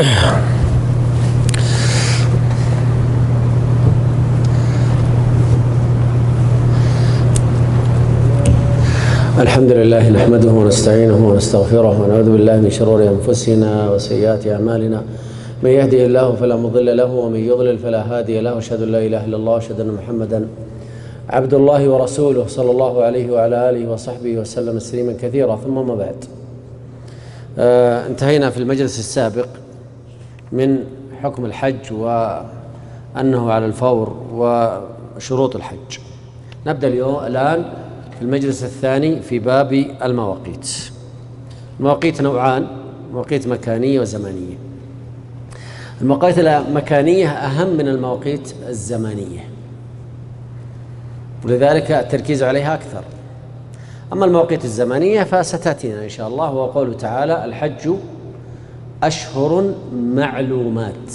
الحمد لله نحمده ونستعينه ونستغفره ونعوذ بالله من شرور أنفسنا وسيئات أعمالنا. من يهده الله فلا مضل له ومن يضلل فلا هادي له، وأشهد أن لا إله إلا الله وأشهد أن محمدا عبد الله ورسوله صلى الله عليه وعلى آله وصحبه وسلم تسليما كثيرا. ثم ما بعد، انتهينا في المجلس السابق من حكم الحج وأنه على الفور وشروط الحج. نبدأ الآن في المجلس الثاني في باب المواقيت. المواقيت نوعان: مواقيت مكانية وزمانية. المواقيت المكانية أهم من المواقيت الزمانية، ولذلك التركيز عليها أكثر. أما المواقيت الزمانية فستأتينا إن شاء الله، وهو قوله تعالى: الحج أشهر معلومات.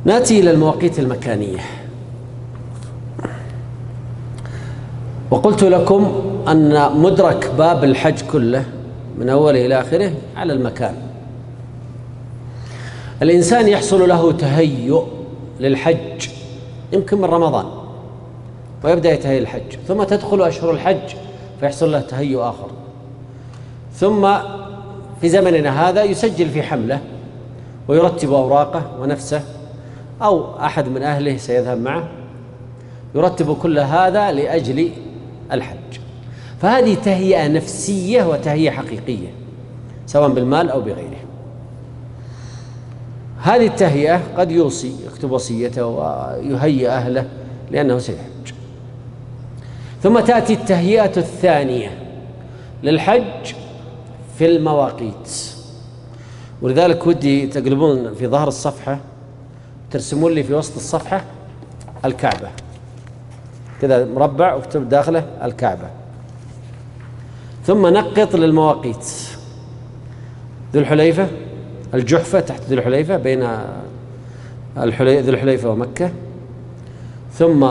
نأتي إلى المواقيت المكانية. وقلت لكم أن مدرك باب الحج كله من أوله إلى آخره على المكان. الإنسان يحصل له تهيؤ للحج يمكن من رمضان، ويبدأ يتهيأ الحج، ثم تدخل أشهر الحج فيحصل له تهيؤ آخر، ثم في زمننا هذا يسجل في حملة ويرتب أوراقه ونفسه، أو أحد من أهله سيذهب معه، يرتب كل هذا لأجل الحج. فهذه تهيئة نفسية وتهيئة حقيقية، سواء بالمال أو بغيره. هذه التهيئة قد يوصي، يكتب وصيته ويهيئ أهله لأنه سيحج. ثم تأتي التهيئة الثانية للحج في المواقيت. ولذلك ودي تقلبون في ظهر الصفحة، ترسمون لي في وسط الصفحة الكعبة كذا مربع، واكتب داخله الكعبة. ثم نقط للمواقيت: ذو الحليفة، الجحفة تحت ذو الحليفة، بين ذو الحليفة ومكة، ثم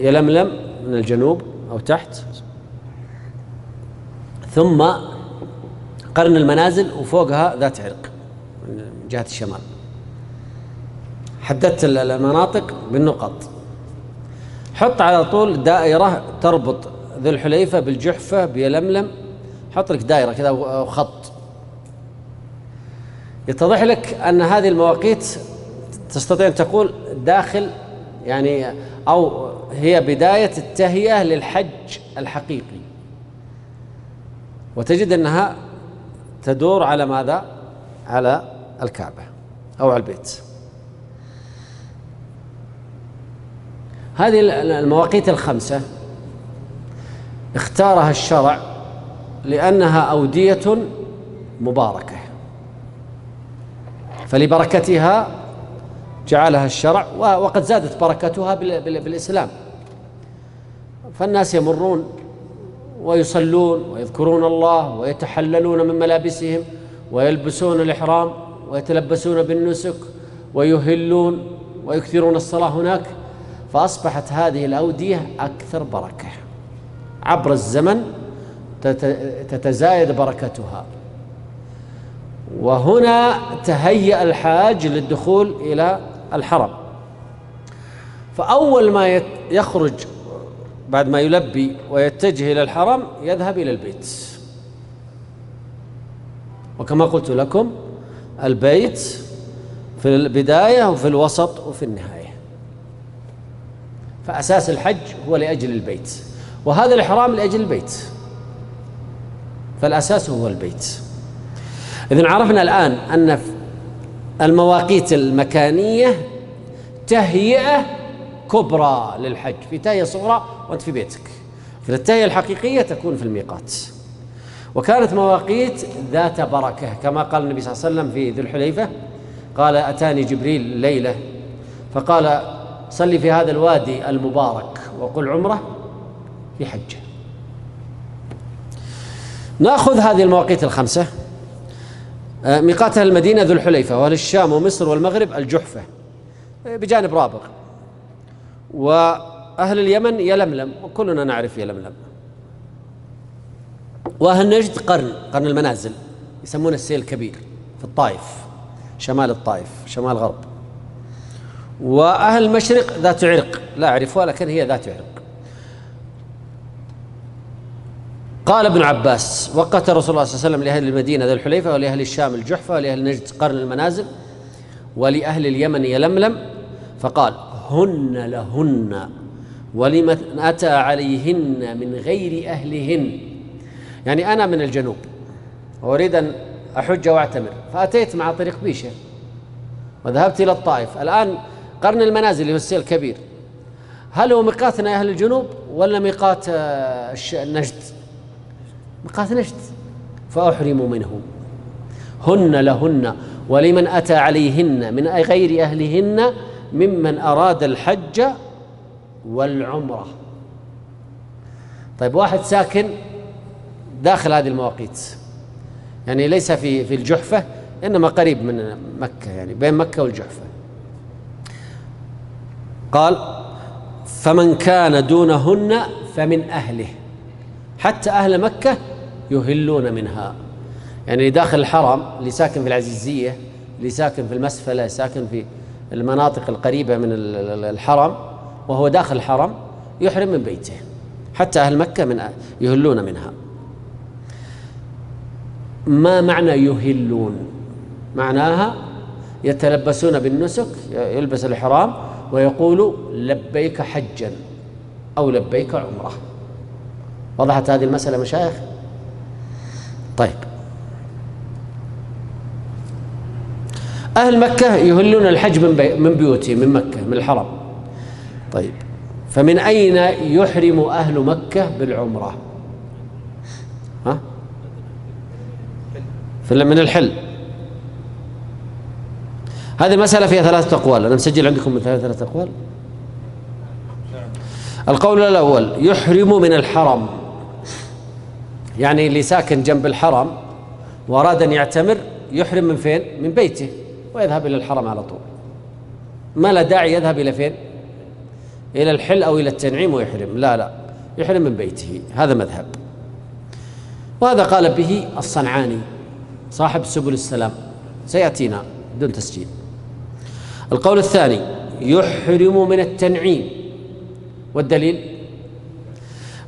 يلملم من الجنوب أو تحت، ثم قرن المنازل، وفوقها ذات عرق من جهة الشمال. حددت المناطق بالنقط. حط على طول دائرة تربط ذو الحليفة بالجحفة بيلملم، حط لك دائرة كذا وخط، يتضح لك أن هذه المواقيت تستطيع أن تقول داخل، يعني أو هي بداية التهيئة للحج الحقيقي. وتجد أنها تدور على ماذا؟ على الكعبة أو على البيت. هذه المواقيت الخمسة اختارها الشرع لأنها أودية مباركة، فلبركتها جعلها الشرع، وقد زادت بركتها بالإسلام. فالناس يمرون ويصلون ويذكرون الله ويتحللون من ملابسهم ويلبسون الإحرام ويتلبسون بالنسك ويهلون ويكثرون الصلاة هناك، فأصبحت هذه الأودية أكثر بركة. عبر الزمن تتزايد بركتها. وهنا تهيأ الحاج للدخول إلى الحرم، فأول ما يخرج بعد ما يلبي ويتجه إلى الحرم يذهب إلى البيت. وكما قلت لكم، البيت في البداية وفي الوسط وفي النهاية. فأساس الحج هو لأجل البيت، وهذا الإحرام لأجل البيت، فالأساس هو البيت. إذن عرفنا الآن أن المواقيت المكانية تهيئة كبرى للحج، في تهيئة صغرى وأنت في بيتك. فالتهيئة الحقيقية تكون في الميقات. وكانت مواقيت ذات بركة، كما قال النبي صلى الله عليه وسلم في ذو الحليفة: قال: أتاني جبريل ليلة فقال: صلي في هذا الوادي المبارك وقل عمره في حجه. نأخذ هذه المواقيت الخمسة. ميقات أهل المدينة ذو الحليفة، وأهل الشام ومصر والمغرب الجحفة بجانب رابغ، وأهل اليمن يلملم، وكلنا نعرف يلملم، وأهل نجد قرن المنازل، يسمونه السيل الكبير، في الطائف، شمال الطائف، شمال غرب. وأهل المشرق ذات عرق، لا أعرفها لكن هي ذات عرق. قال ابن عباس: وقت رسول الله صلى الله عليه وسلم لأهل المدينة ذي الحليفة، ولأهل الشام الجحفة، ولأهل نجد قرن المنازل، ولأهل اليمن يلملم، فقال: هن لهن ولمن أتى عليهن من غير أهلهن. يعني أنا من الجنوب وأريد أن أحج وأعتمر، فأتيت مع طريق بيشة وذهبت إلى الطائف. الآن قرن المنازل هو السيل الكبير، هل هو ميقاتنا يا أهل الجنوب ولا ميقات نجد؟ ميقات نجد، فأحرم منه. هن لهن ولمن أتى عليهن من غير أهلهن ممن أراد الحج والعمرة. طيب، واحد ساكن داخل هذه المواقيت، يعني ليس في الجحفة، إنما قريب من مكة، يعني بين مكة والجحفة. قال: فمن كان دونهن فمن أهله. حتى أهل مكة يهلون منها، يعني اللي داخل الحرم، اللي ساكن في العزيزية، اللي ساكن في المسفلة، ساكن في المناطق القريبة من الحرم وهو داخل الحرم، يحرم من بيته. حتى أهل مكة يهلون منها. ما معنى يهلون؟ معناها يتلبسون بالنسك، يلبس الإحرام ويقول لبيك حجا أو لبيك عمرة. وضحت هذه المسألة مشايخ؟ طيب، أهل مكة يهلون الحج من بيوتهم، من مكة، من الحرم. طيب، فمن أين يحرم أهل مكة بالعمرة؟ من الحل. هذه المسألة فيها 3 أقوال، أنا مسجل عندكم من 3 أقوال. القول الأول: يحرم من الحرم، يعني اللي ساكن جنب الحرم وأراد أن يعتمر يحرم من فين؟ من بيته، ويذهب إلى الحرم على طول، ما لا داعي يذهب إلى فين؟ إلى الحل أو إلى التنعيم ويحرم، لا، يحرم من بيته. هذا مذهب، وهذا قال به الصنعاني صاحب سبل السلام، سيأتينا بدون تسجيل. القول الثاني: يحرم من التنعيم، والدليل: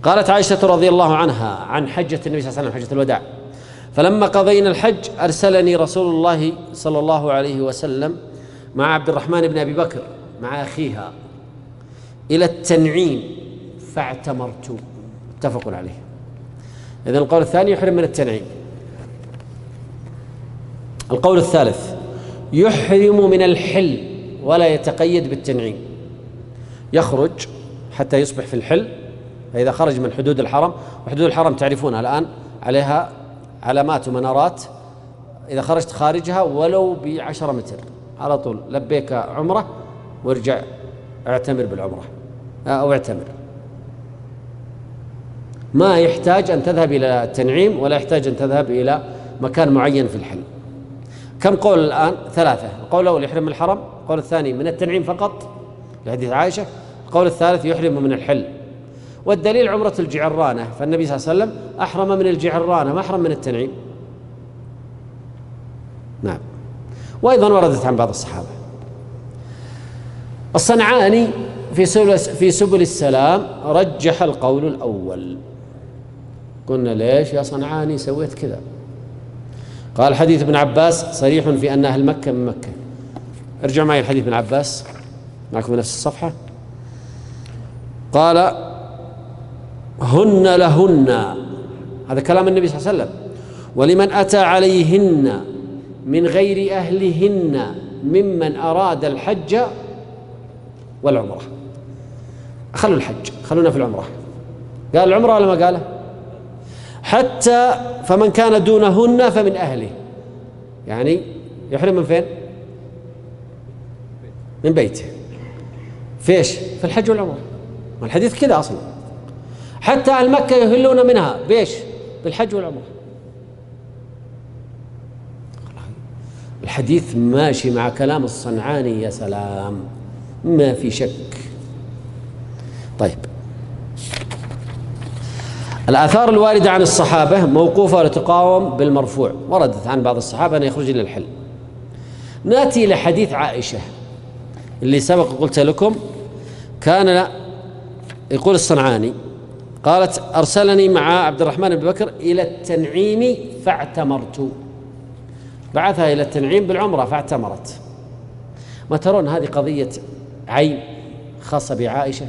قالت عائشة رضي الله عنها عن حجة النبي صلى الله عليه وسلم، حجة الوداع: فلما قضينا الحج أرسلني رسول الله صلى الله عليه وسلم مع عبد الرحمن بن أبي بكر مع أخيها إلى التنعيم فاعتمرت. متفق عليه. إذن القول الثاني: يحرم من التنعيم. القول الثالث: يحرم من الحل ولا يتقيد بالتنعيم، يخرج حتى يصبح في الحل، فإذا خرج من حدود الحرم، وحدود الحرم تعرفونها الآن عليها علامات ومنارات، إذا خرجت خارجها ولو ب10 متر على طول لبيك عمرة، وارجع اعتمر بالعمرة أو اعتمر، ما يحتاج أن تذهب إلى التنعيم ولا يحتاج أن تذهب إلى مكان معين في الحل. كم قول الآن؟ 3. القول الأول: يحرم من الحرم. القول الثاني: من التنعيم فقط لحديث عائشة. القول الثالث: يحرم من الحل. والدليل عمرة الجعرانة، فالنبي صلى الله عليه وسلم أحرم من الجعرانة، ما أحرم من التنعيم. نعم. وأيضا وردت عن بعض الصحابة. الصنعاني في سبل السلام رجح القول الأول. قلنا: ليش يا صنعاني سويت كذا؟ قال: حديث ابن عباس صريح في أن أهل مكة من مكة. ارجع معي الحديث ابن عباس، معكم نفس الصفحة. قال: هن لهن، هذا كلام النبي صلى الله عليه وسلم، ولمن أتى عليهن من غير أهلهن ممن أراد الحج والعمرة. خلوا الحج، خلونا في العمرة. قال العمرة ولا ما قاله؟ حتى فمن كان دونهن فمن أهله، يعني يحرم من فين؟ من بيته. في ايش؟ في الحج والعمرة. والحديث كذا أصلا. حتى أهل مكة يهلون منها بإيش؟ بالحج والعمرة. الحديث ماشي مع كلام الصنعاني، يا سلام، ما في شك. طيب، الآثار الواردة عن الصحابة موقوفة ولا تقاوم بالمرفوع، وردت عن بعض الصحابة أن يخرج إلى الحل. نأتي إلى حديث عائشة اللي سبق قلت لكم، كان يقول الصنعاني قالت: أرسلني مع عبد الرحمن بن بكر إلى التنعيم فاعتمرت، بعثها إلى التنعيم بالعمرة فاعتمرت. ما ترون هذه قضية عين خاصة بعائشة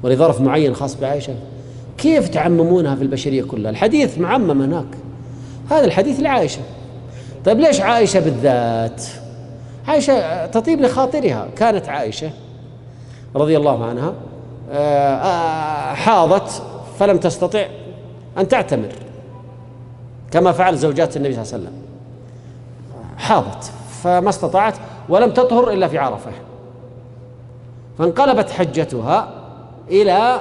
ولظرف معين خاص بعائشة؟ كيف تعممونها في البشرية كلها؟ الحديث معمم هناك، هذا الحديث لعائشة. طيب ليش عائشة بالذات؟ عائشة تطيب لخاطرها. كانت عائشة رضي الله عنها حاضت فلم تستطع أن تعتمر كما فعل زوجات النبي صلى الله عليه وسلم، حاضت فما استطاعت ولم تطهر إلا في عرفة، فانقلبت حجتها إلى،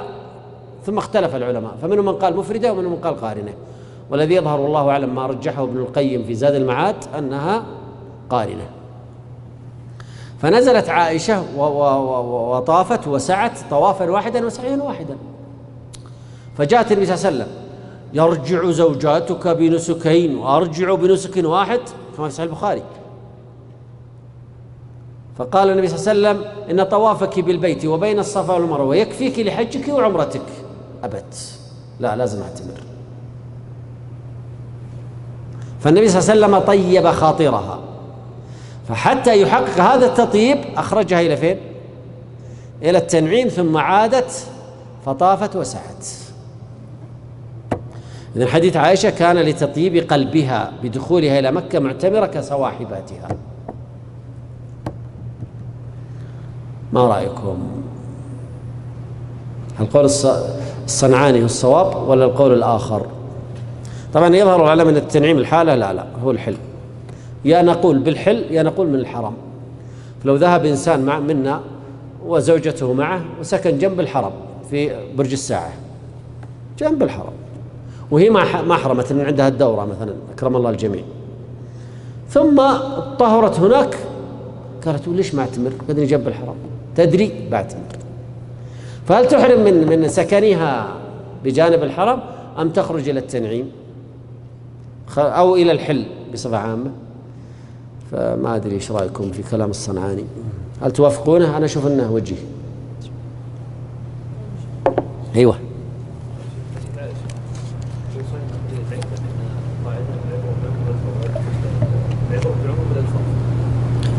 ثم اختلف العلماء، فمنهم من قال مفردة ومنهم من قال قارنة، والذي يظهر والله أعلم ما رجحه ابن القيم في زاد المعاد أنها قارنة. فنزلت عائشة وطافت وسعت طوافا واحدا وسعيا واحدا، فجاءت النبي صلى الله عليه وسلم: يرجع زوجاتك بنسكين وأرجع بنسك واحد، كما في صحيح البخاري. فقال النبي صلى الله عليه وسلم: إن طوافك بالبيت وبين الصفا والمروة يكفيك لحجك وعمرتك. أبت، لا، لازم أعتمر. فالنبي صلى الله عليه وسلم طيب خاطرها، فحتى يحقق هذا التطيب أخرجها إلى فين؟ إلى التنعيم، ثم عادت فطافت وسعت. إذن حديث عائشة كان لتطيب قلبها بدخولها إلى مكة معتمرة كصواحباتها. ما رأيكم؟ القول الصنعاني هو الصواب ولا القول الآخر؟ طبعا يظهر العلم أن التنعيم الحالة لا هو الحل، يا نقول بالحل يا نقول من الحرم. فلو ذهب إنسان منا وزوجته معه وسكن جنب الحرم في برج الساعة جنب الحرم، وهي ما حرمت أن عندها الدورة مثلا، أكرم الله الجميع، ثم طهرت هناك، قالت: ليش ما أعتمر؟ بدني جنب الحرم، تدري بعتمر. فهل تحرم من سكنها بجانب الحرم أم تخرج إلى التنعيم أو إلى الحل بصفة عامة؟ فما أدري إيش رأيكم في كلام الصنعاني، هل توافقونه؟ أنا أشوف أنه وجيه. أيوة.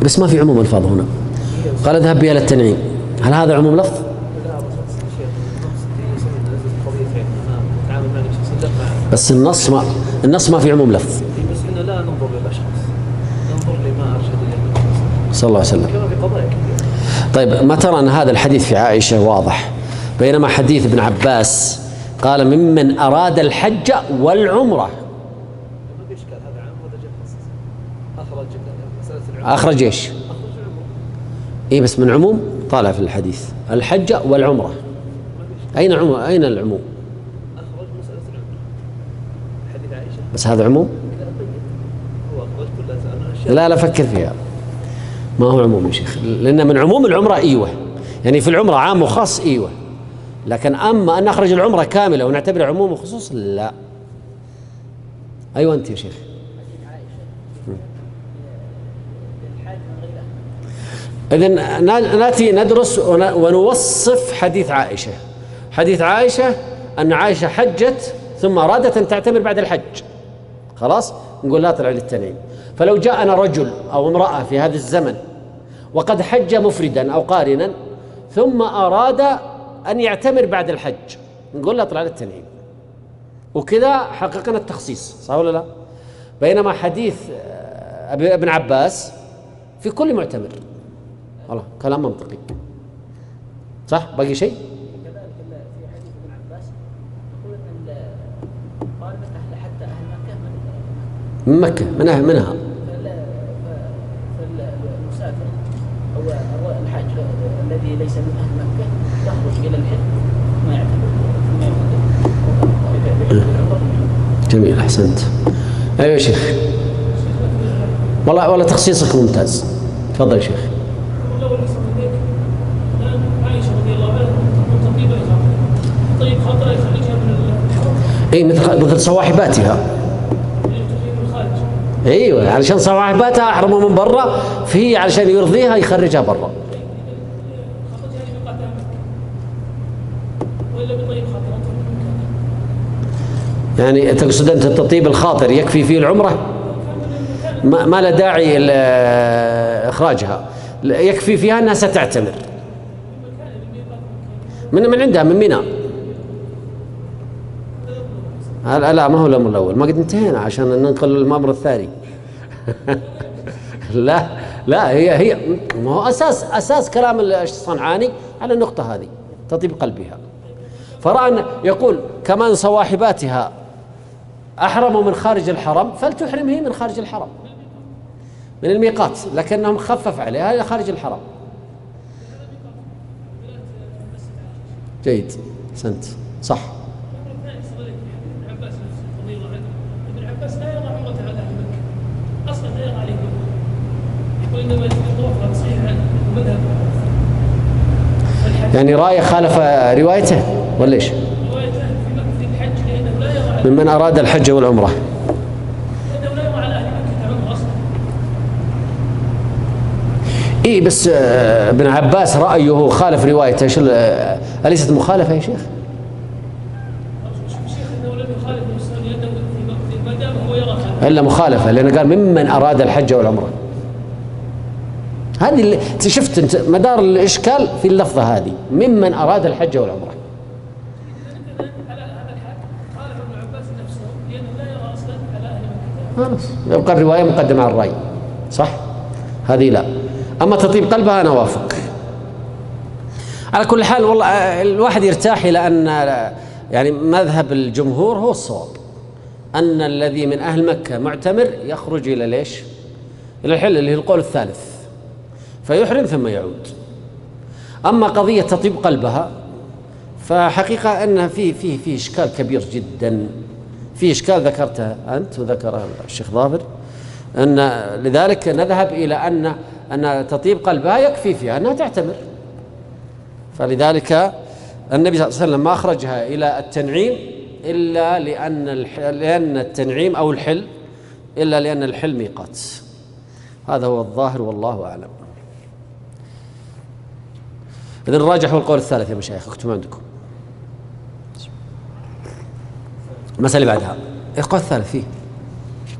بس ما في عموم الفاظ هنا. قال: اذهب بي إلى التنعيم، هل هذا عموم لفظ؟ بس النص ما في عموم لفظ. بس إنه لا ننظر للأشخاص، ننظر لما أرشد إليه صلى الله عليه وسلم. كما في قضايا كثيرة. طيب، ما ترى أن هذا الحديث في عائشة واضح، بينما حديث ابن عباس قال: ممن أراد الحج والعمرة. ما في إشكال، هذا عام وهذا جاء خصيص. أخرج مسألة العمرة. أخرج إيش؟ أخرج العمرة. إيه بس من عموم طالع في الحديث الحج والعمرة. أين العموم؟ أخرج مسألة العمرة. حديث عائشة. بس هذا عموم؟ هو أخرج كل لا فكر فيها، ما هو عموم يا شيخ، لأن من عموم العمرة إيوه، يعني في العمرة عام وخاص إيوه، لكن أما أن نخرج العمرة كاملة ونعتبر عموم وخصوص لا. أيوة أنت يا شيخ. إذن نأتي ندرس ونوصف حديث عائشة. حديث عائشة أن عائشة حجت ثم أرادت أن تعتمر بعد الحج، خلاص نقول لا طلع للتنعيم. فلو جاءنا رجل أو امرأة في هذا الزمن وقد حج مفردا أو قارنا ثم أراد أن يعتمر بعد الحج، نقول لا طلع للتنعيم، وكذا حققنا التخصيص، صح ولا لا؟ بينما حديث ابن عباس في كل معتمر. والله كلام منطقي، صح؟ باقي شيء؟ كذلك في حديث ابن عباس يقول ان قال من اهل حتى اهل مكه من مكه منها فالمسافر او الحاج الذي ليس من اهل مكه يخرج الى الحج ما يعتبر جميل، احسنت. ايوه يا شيخ، والله تخصيصك ممتاز، تفضل يا شيخ. عائشة رضي الله عنها تقول تطيب خاطرها يخرجها اي مثل صواحباتها. ايوه علشان صواحباتها احرموا من برا، فهي علشان يرضيها يخرجها برا. يعني تقصد انت تطيب الخاطر يكفي فيه العمره، ما لا داعي اخراجها، يكفي فيها انها ستعتمر من عندها من منى. لا ما هو الامر الاول، ما قد انتهينا عشان ننقل الامر الثاني. لا هي ما هو اساس كلام الصنعاني على النقطه هذه، تطيب قلبها. فرأى يقول كمان صواحباتها احرموا من خارج الحرم فلتحرم هي من خارج الحرم من الميقات، لكنهم خفف عليها الى خارج الحرم. جيد سنت صح. ابن عباس لا يرى عمرة على أهل مكة أصلا، لا يرى عليهم، وإنما يتوفر صحيح المذهب. يعني رأي خالف روايته ولا ايش؟ روايته في الحج لأنه لا يرى ممن أراد الحج والعمرة، لأنه لا يرى على أهل مكة عمرة أصلا. اي بس ابن عباس رأيه خالف روايته، ايش أليست مخالفة يا شيخ؟ إلا مخالفة، لأنه قال ممن أراد الحج والعمرة. هذه اللي شفت أنت مدار الإشكال في اللفظة هذه، ممن أراد الحج والعمرة. على هذا الحال خالف ابن عباس نفسه لأنه لا يرى أصلا على أهل مكة. خلاص يبقى الرواية مقدمة على الرأي، صح؟ هذه لا. أما تطيب قلبها أنا وافق. على كل حال والله الواحد يرتاح إلى أن يعني مذهب الجمهور هو الصواب، أن الذي من أهل مكة معتمر يخرج إلى ليش؟ إلى الحل اللي هي القول الثالث، فيحرم ثم يعود. أما قضية تطيب قلبها فحقيقة أن في إشكال كبير جدا، في إشكال ذكرته أنت وذكره الشيخ ظافر، أن لذلك نذهب إلى أن تطيب قلبها يكفي فيها أنها تعتمر. فلذلك النبي صلى الله عليه وسلم ما أخرجها إلى التنعيم إلا لأن التنعيم أو الحل، إلا لأن الحل ميقات. هذا هو الظاهر والله أعلم. إذن الراجح هو القول الثالث يا مشايخ، اكتبوا عندكم. المسألة بعدها القول الثالث فيه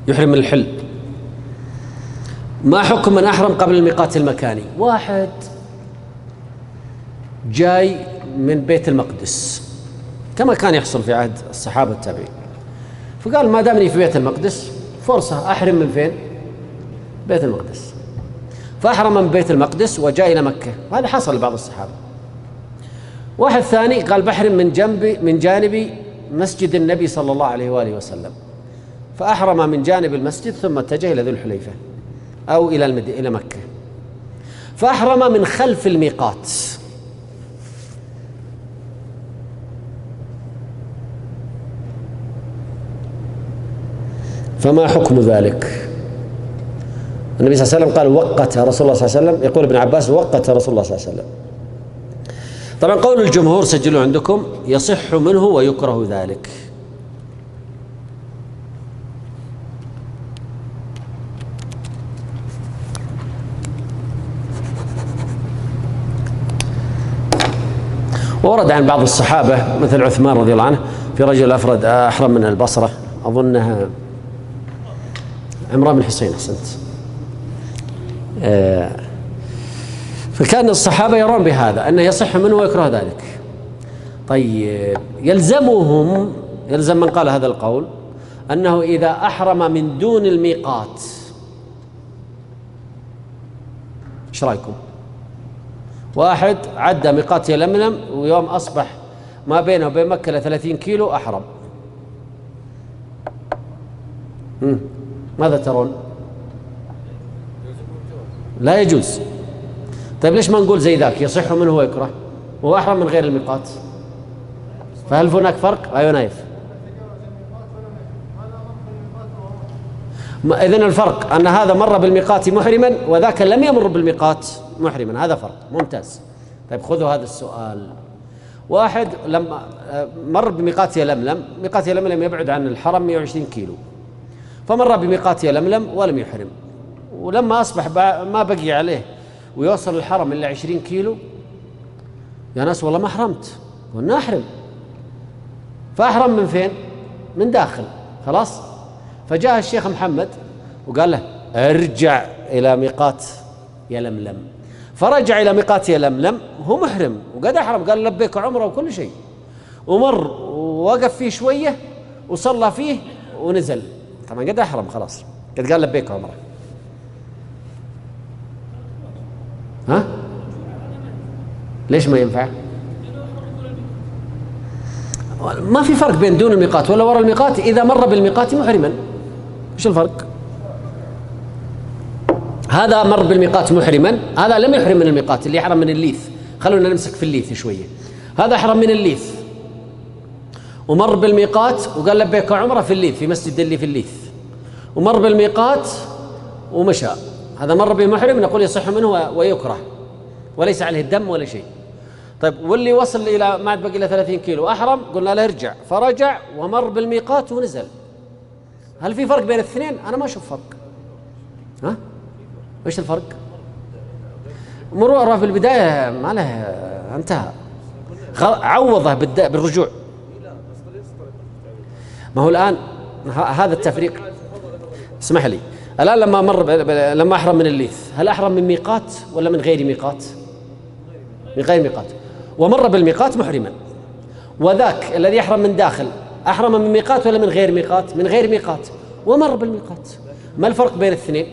يحرم من الحل. ما حكم من أحرم قبل الميقات المكاني؟ واحد جاي من بيت المقدس كما كان يحصل في عهد الصحابة التابعين، فقال ما دامني في بيت المقدس فرصة أحرم من فين؟ بيت المقدس. فأحرم من بيت المقدس وجاء إلى مكة، وهذا حصل لبعض الصحابة. واحد ثاني قال بحرم من جانب مسجد النبي صلى الله عليه وآله وسلم، فأحرم من جانب المسجد ثم اتجه إلى ذو الحليفة أو إلى مكة، فأحرم من خلف الميقات. فما حكم ذلك؟ النبي صلى الله عليه وسلم قال وقت رسول الله صلى الله عليه وسلم، يقول ابن عباس وقت رسول الله صلى الله عليه وسلم. طبعا قول الجمهور سجلوا عندكم يصح منه ويكره ذلك. وورد عن بعض الصحابة مثل عثمان رضي الله عنه في رجل أفرد أحرم من البصرة، أظنها عمران بن حسين، أحسنت. فكان الصحابة يرون بهذا أنه يصح منه ويكره ذلك. طيب يلزم من قال هذا القول أنه إذا أحرم من دون الميقات، إيش رأيكم؟ واحد عدى ميقات يلملم ويوم أصبح ما بينه وبين مكة 30 كيلو أحرم، ماذا ترون؟ لا يجوز. طيب ليش ما نقول زي ذاك يصح منه ويكره وهو أحرم من غير الميقات؟ فهل هناك فرق؟ أيوة نايف. إذن الفرق أن هذا مر بالميقات محرما وذاك لم يمر بالميقات محرما، هذا فرق. ممتاز. طيب خذوا هذا السؤال، واحد لما مر بميقات يلملم، ميقات يلملم يبعد عن الحرم 120 كيلو، فمر بميقات يلملم ولم يحرم، ولما أصبح ما بقي عليه ويوصل الحرم إلا 20 كيلو، يا ناس والله ما أحرمت، قلنا أحرم، فأحرم من فين؟ من داخل، خلاص. فجاء الشيخ محمد وقال له ارجع إلى ميقات يلملم، فرجع إلى ميقات يلملم هو محرم وقد أحرم، قال لبيك عمره وكل شيء، ومر ووقف فيه شوية وصلى فيه ونزل، طبعا قد أحرم خلاص، قد قال لبيك عمره. ها؟ ليش ما ينفع؟ ما في فرق بين دون الميقات ولا وراء الميقات إذا مر بالميقات محرما. إيش الفرق؟ هذا مر بالميقات محرما، هذا لم يحرم من الميقات، اللي يحرم من الليث. خلونا نمسك في الليث شوية. هذا أحرم من الليث ومر بالميقات وقال لبيك عمره في الليث، في مسجد اللي في الليث، ومر بالميقات ومشى، هذا مر بمحرم، نقول يصح منه ويكره وليس عليه الدم ولا شيء. طيب واللي وصل إلى ما عاد بقي إلى 30 كيلو أحرم، قلنا له ارجع، فرجع ومر بالميقات ونزل. هل في فرق بين الاثنين؟ أنا ما أشوف فرق. ها؟ إيش الفرق؟ مروره في البداية ما له، انتهى، عوضه بالرجوع. ما هو الآن هذا التفريق. اسمح لي، الآن لما أحرم من الليث، هل أحرم من ميقات ولا من غير ميقات؟ من غير ميقات، ومر بالميقات محرما. وذاك الذي يحرم من داخل أحرم من ميقات ولا من غير ميقات؟ من غير ميقات ومر بالميقات. ما الفرق بين الاثنين؟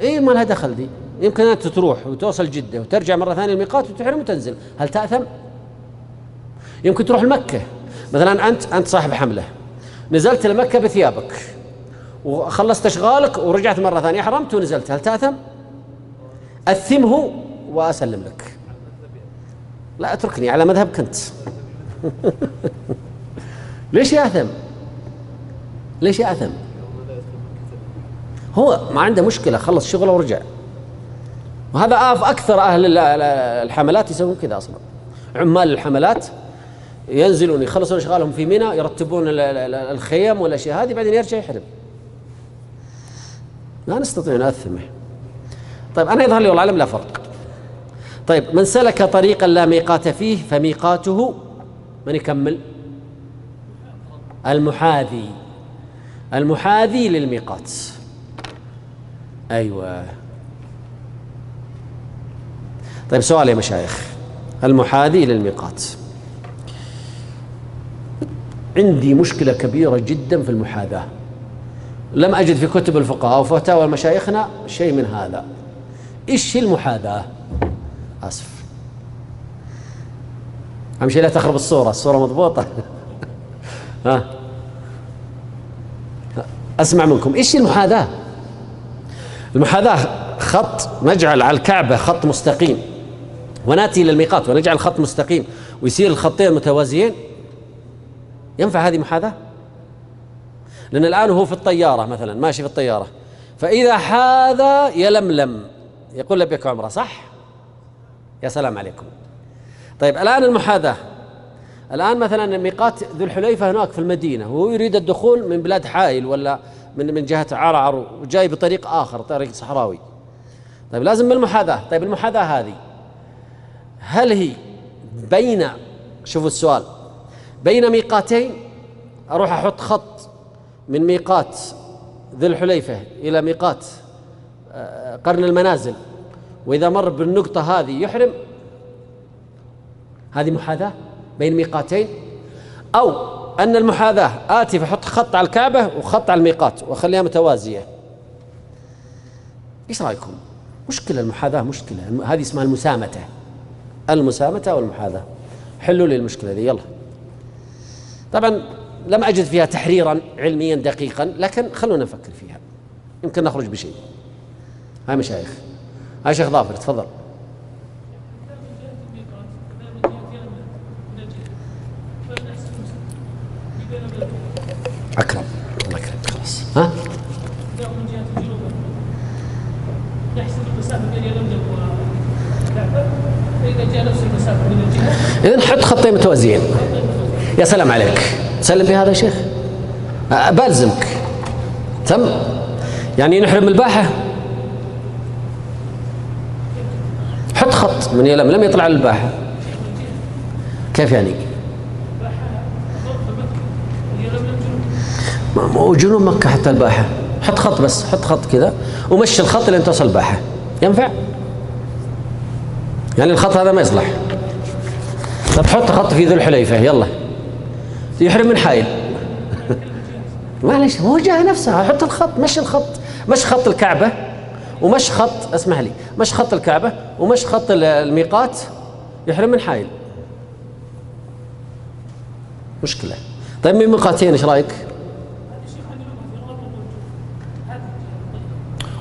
إيه ما لها دخل دي. يمكن أنت تروح وتوصل جدة وترجع مرة ثانية الميقات وتحرم وتنزل، هل تأثم؟ يمكن تروح لمكة مثلا، أنت صاحب حملة، نزلت لمكة بثيابك وخلصت أشغالك ورجعت مرة ثانية حرمت ونزلت، هل تأثم؟ أثمه وأسلم لك. لا اتركني على مذهبك أنت. ليش يأثم؟ ليش يأثم؟ هو ما عنده مشكلة، خلص شغله ورجع. وهذا أكثر أهل الحملات يسوون كذا أصلا. عمال الحملات ينزلون يخلصون أشغالهم في منى، يرتبون الخيم والأشياء هذه، بعدين يرجع يحرم. لا نستطيع أن نأثمه. طيب أنا يظهر لي والله أعلم لا فرق. طيب من سلك طريقا لا ميقات فيه فميقاته، من يكمل؟ المحاذي للميقات. أيوة. طيب سؤال يا مشايخ، المحاذي للميقات، عندي مشكلة كبيرة جدا في المحاذاة، لم أجد في كتب الفقهاء وفتاوى مشايخنا شيء من هذا. إيش المحاذاة؟ آسف، أهم شيء لا تخرب الصورة مضبوطة. ها أسمع منكم، إيش المحاذاة؟ المحاذاة خط نجعل على الكعبة خط مستقيم ونأتي للميقات ونجعل خط مستقيم ويصير الخطين متوازيين، ينفع هذه محاذاة؟ لأن الآن هو في الطيارة مثلا، ماشي في الطيارة، فإذا حاذا يلملم يقول لبيك عمره، صح؟ يا سلام عليكم. طيب الآن المحاذاة، الآن مثلا ميقات ذو الحليفة هناك في المدينة، وهو يريد الدخول من بلاد حائل ولا من جهة عرعر وجاي بطريق آخر، طريق صحراوي. طيب لازم من المحاذاة. طيب المحاذاة هذه هل هي بين، شوفوا السؤال، بين ميقاتين، أروح أحط خط من ميقات ذي الحليفة إلى ميقات قرن المنازل، وإذا مر بالنقطة هذه يحرم، هذه محاذاة بين ميقاتين؟ أو أن المحاذاة آتي فحط خط على الكعبة وخط على الميقات وأخليها متوازية. إيش رأيكم؟ مشكلة المحاذاة، مشكلة هذه اسمها المسامة والمحاذاة. حلوا لي المشكلة دي يلا. طبعا لم أجد فيها تحريرا علميا دقيقا، لكن خلونا نفكر فيها، يمكن نخرج بشيء. هاي مشايخ، هاي شيخ ظافر تفضل. أكرم الله يكرمك، خلاص. ها؟ من جهة الجنوب نحسب المسافة بين يلملم والكعبة، فإذا جاء نفس المسافة إذن حط خطين متوازيين. يا سلام عليك، سلم بهذا يا شيخ، بلزمك تم. يعني نحرم الباحة، حط خط من يلم لم يطلع الباحة. كيف يعني؟ وجنوب مكة حتى الباحة، حط خط بس، حط خط كذا ومشي الخط لين توصل الباحة، ينفع؟ يعني الخط هذا ما يصلح. طب حط خط في ذو الحليفة، يلا يحرم من حائل. معلش هو جاء نفسها، حط الخط، مشي الخط، مش خط الكعبة ومش خط، اسمح لي، مش خط الكعبة ومش خط الميقات، يحرم من حائل. مشكلة. طيب من ميقاتين ايش رايك؟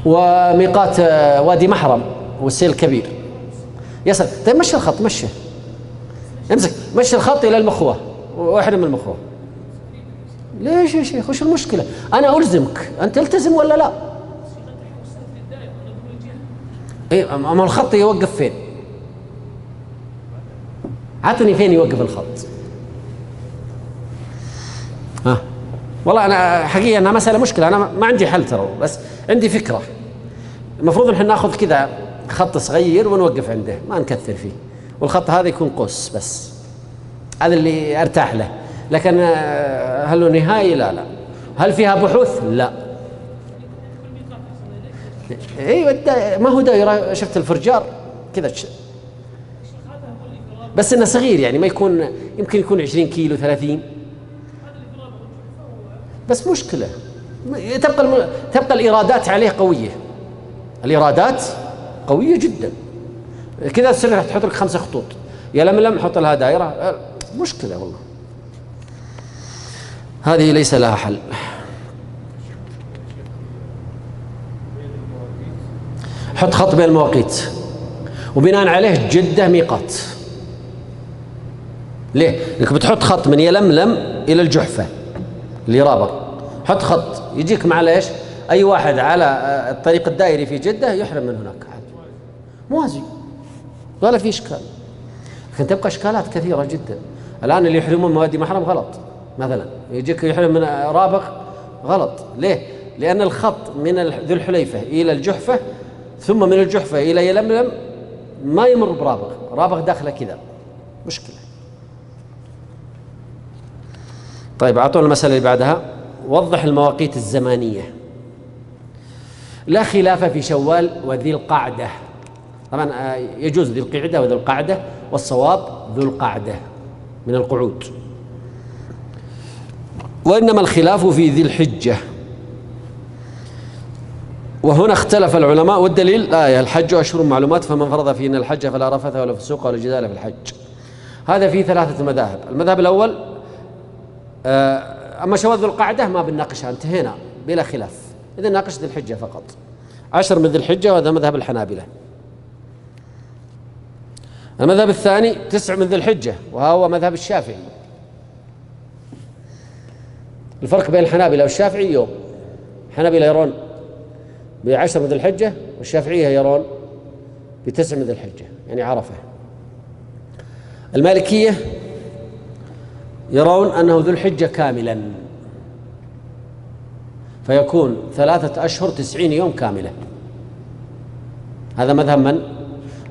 وميقات وادي محرم والسيل الكبير. يسأل طيب مشي الخط، مشي، امسك مشي الخط الى المخوة واحرم من المخوة. ليش يا شيخ؟ وش المشكلة؟ انا الزمك، انت تلتزم ولا لا؟ ايه اما الخط يوقف فين؟ عطني فين يوقف الخط. ها والله انا حقيقة انها مسألة مشكلة، انا ما عندي حل ترى، بس عندي فكرة. المفروض ان ناخذ كذا خط صغير ونوقف عنده، ما نكثر فيه، والخط هذا يكون قوس بس، هذا اللي ارتاح له. لكن هل له نهاية؟ لا. هل فيها بحوث؟ لا. ايوه ما هو دايرة، شفت الفرجار كذا بس انه صغير، يعني ما يكون، يمكن يكون 20 كيلو 30 بس. مشكلة تبقى الإيرادات عليه قوية، الإيرادات قوية جدا. كذا تصير تحط لك 5 خطوط، يا لم حط لها دائرة، مشكلة والله. هذه ليس لها حل. حط خط بين المواقيت وبناء عليه جدة ميقات. ليه؟ لأنك بتحط خط من يلملم إلى الجحفة اللي رابط، حط خط يجيك مع ليش؟ أي واحد على الطريق الدائري في جدة يحرم من هناك، موازي ولا في إشكال. لكن تبقى إشكالات كثيرة جدا. الآن اللي يحرمون من وادي محرم غلط، مثلا يجيك يحرم من رابغ غلط. ليه؟ لأن الخط من ذو الحليفة إلى الجحفة ثم من الجحفة إلى يلملم ما يمر برابغ، رابغ داخله كذا، مشكلة. طيب أعطونا المسألة اللي بعدها، وضح المواقيت الزمانية. لا خلاف في شوال وذي القعدة، طبعا يجوز ذي القعدة وذي القعدة، والصواب ذو القعدة من القعود. وإنما الخلاف في ذي الحجة، وهنا اختلف العلماء، والدليل آية الحج أشهر معلومات فمن فرض فيهن الحج فلا رفث ولا فسوق ولا جدال في الحج. هذا فيه 3 مذاهب. المذهب الأول أما شوال ذو القعدة ما بنناقشها، انتهينا بلا خلاف، إذا ناقش ذي الحجة فقط، 10 من ذي الحجة، وهذا مذهب الحنابلة. المذهب الثاني 9 من ذي الحجة، وهو مذهب الشافعي. الفرق بين الحنابلة والشافعي يوم، الحنابلة يرون ب10 من ذي الحجة، والشافعية يرون ب9 من ذي الحجة، يعني عرفة. المالكية يرون أنه ذو الحجة كاملا، فيكون 3 أشهر 90 يوم كاملة. هذا مذهب من؟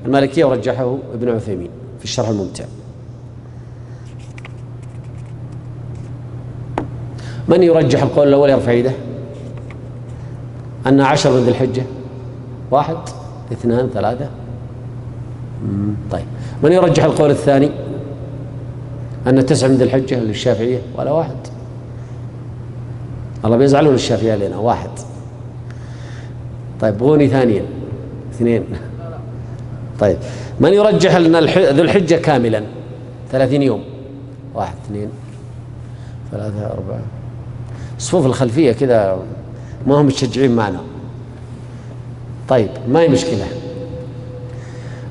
المالكية، ورجحه ابن عثيمين في الشرح الممتع. من يرجح القول الأول يرفع يده؟ أن 10 من ذي الحجة، 1 2 3. طيب من يرجح القول الثاني؟ أن 9 من ذي الحجة للشافعية، ولا 1. الله بيزعلون الشافعية لنا 1. طيب بغوني ثانيا 2. طيب من يرجح أن ذو الحجة كاملا 30 يوم؟ 1 2 3 4. الصفوف الخلفية كذا ما هم متشجعين معنا. طيب ما هي مشكلة.